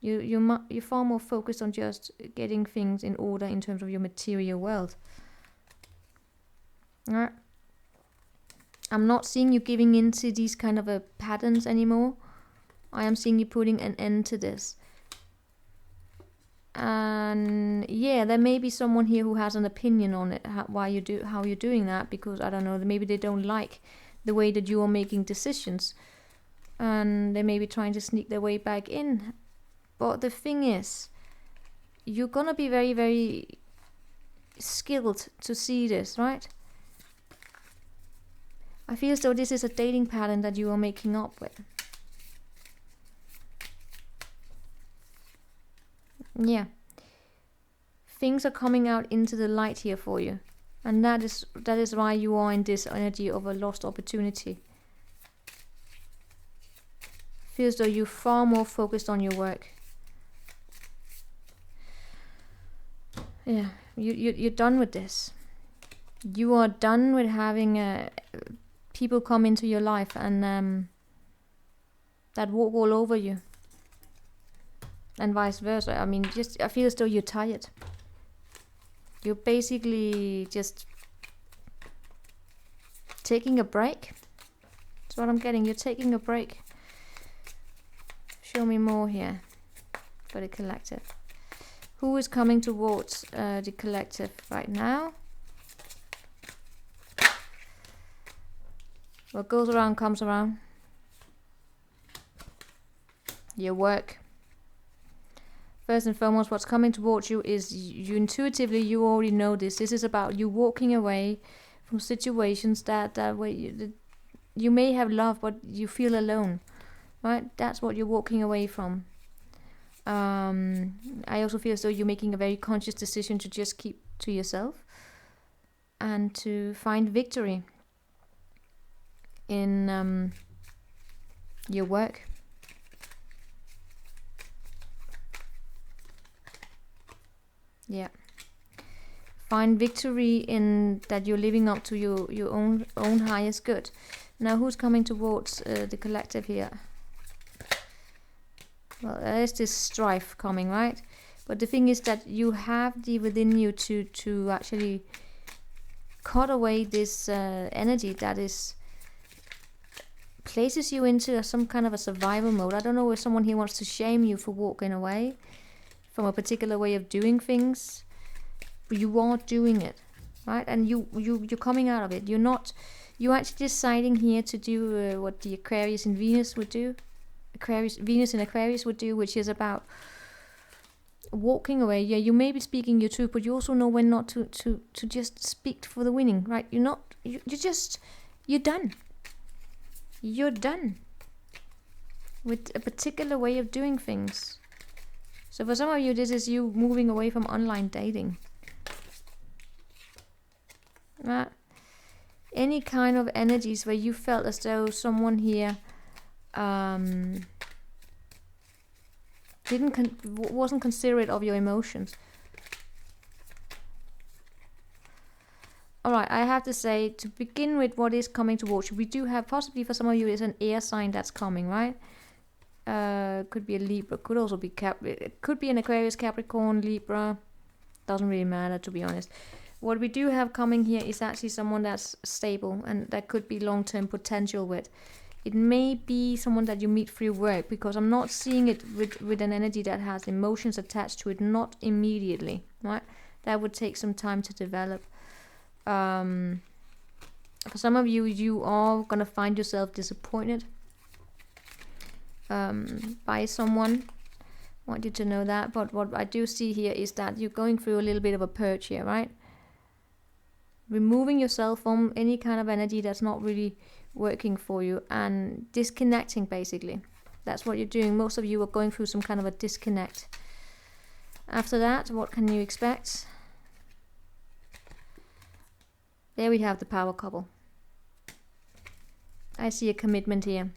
You're far more focused on just getting things in order in terms of your material wealth. All right. I'm not seeing you giving into these kind of patterns anymore. I am seeing you putting an end to this. And yeah, there may be someone here who has an opinion on it, how you're doing that, because I don't know, maybe they don't like the way that you are making decisions, and they may be trying to sneak their way back in. But the thing is, you're gonna be very, very skilled to see this, right? I feel as though this is a dating pattern that you are making up with. Yeah. Things are coming out into the light here for you. And that is why you are in this energy of a lost opportunity. Feels though you're far more focused on your work. Yeah, you're done with this. You are done with having people come into your life and that walk all over you. And vice versa. I mean, I feel as though you're tired. You're basically just taking a break. That's what I'm getting. You're taking a break. Show me more here for the collective. Who is coming towards the collective right now? What goes around comes around. Your work. First and foremost, what's coming towards you is you intuitively, you already know this. This is about you walking away from situations that you may have love, but you feel alone, right? That's what you're walking away from. I also feel as though you're making a very conscious decision to just keep to yourself and to find victory in your work. Yeah. Find victory in that you're living up to your own highest good. Now, who's coming towards the collective here? Well, there's this strife coming, right? But the thing is that you have the within you to actually cut away this energy that places you into some kind of a survival mode. I don't know if someone here wants to shame you for walking away from a particular way of doing things, but you are doing it, right? And you're coming out of it. You're actually deciding here to do what the Aquarius and Venus would do. Venus and Aquarius would do, which is about walking away. Yeah, you may be speaking your truth, but you also know when not to just speak for the winning, right? You're done. You're done with a particular way of doing things. So for some of you, this is you moving away from online dating. Any kind of energies where you felt as though someone here wasn't considerate of your emotions. Alright, I have to say, to begin with, what is coming towards you, we do have, possibly for some of you, is an air sign that's coming, right? Could be a Libra, could also be it could be an Aquarius, Capricorn, Libra, doesn't really matter, to be honest. What we do have coming here is actually someone that's stable and that could be long-term potential with. It may be someone that you meet through work, because I'm not seeing it with an energy that has emotions attached to it, not immediately, right? That would take some time to develop. For some of you, you are going to find yourself disappointed by someone. I want you to know that. But what I do see here is that you're going through a little bit of a purge here, right? Removing yourself from any kind of energy that's not really working for you and disconnecting, basically. That's what you're doing. Most of you are going through some kind of a disconnect. After that, what can you expect? There we have the power couple. I see a commitment here.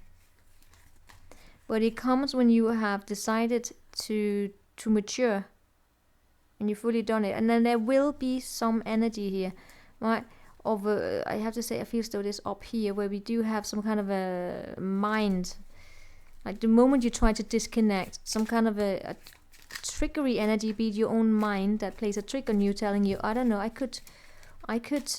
But it comes when you have decided to mature and you've fully done it. And then there will be some energy here, right? I have to say, I feel as though this up here, where we do have some kind of a mind. Like the moment you try to disconnect, some kind of a trickery energy, be it your own mind that plays a trick on you, telling you, I don't know, I could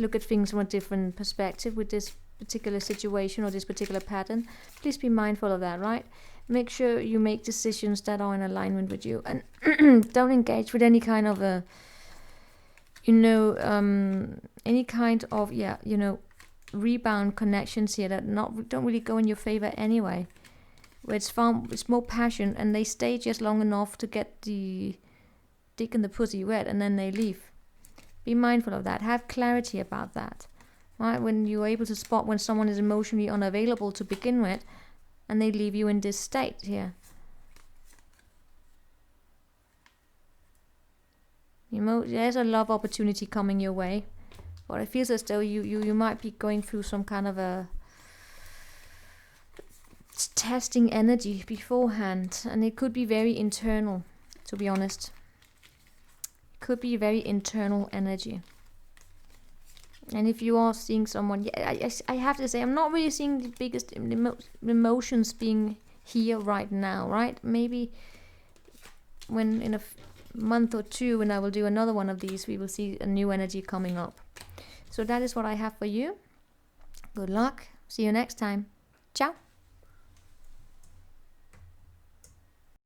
look at things from a different perspective with this particular situation or this particular pattern. Please be mindful of that, right? Make sure you make decisions that are in alignment with you, and don't engage with any kind of a, any kind of, rebound connections here that don't really go in your favor anyway. Where it's more passion, and they stay just long enough to get the dick in the pussy wet, and then they leave. Be mindful of that. Have clarity about that, right? When you're able to spot when someone is emotionally unavailable to begin with, and they leave you in this state here. There's a love opportunity coming your way, but it feels as though you might be going through some kind of a testing energy beforehand, and it could be very internal, to be honest. It could be very internal energy. And if you are seeing someone, I have to say, I'm not really seeing the biggest emotions being here right now, right? Maybe when in a month or two, when I will do another one of these, we will see a new energy coming up. So that is what I have for you. Good luck. See you next time. Ciao.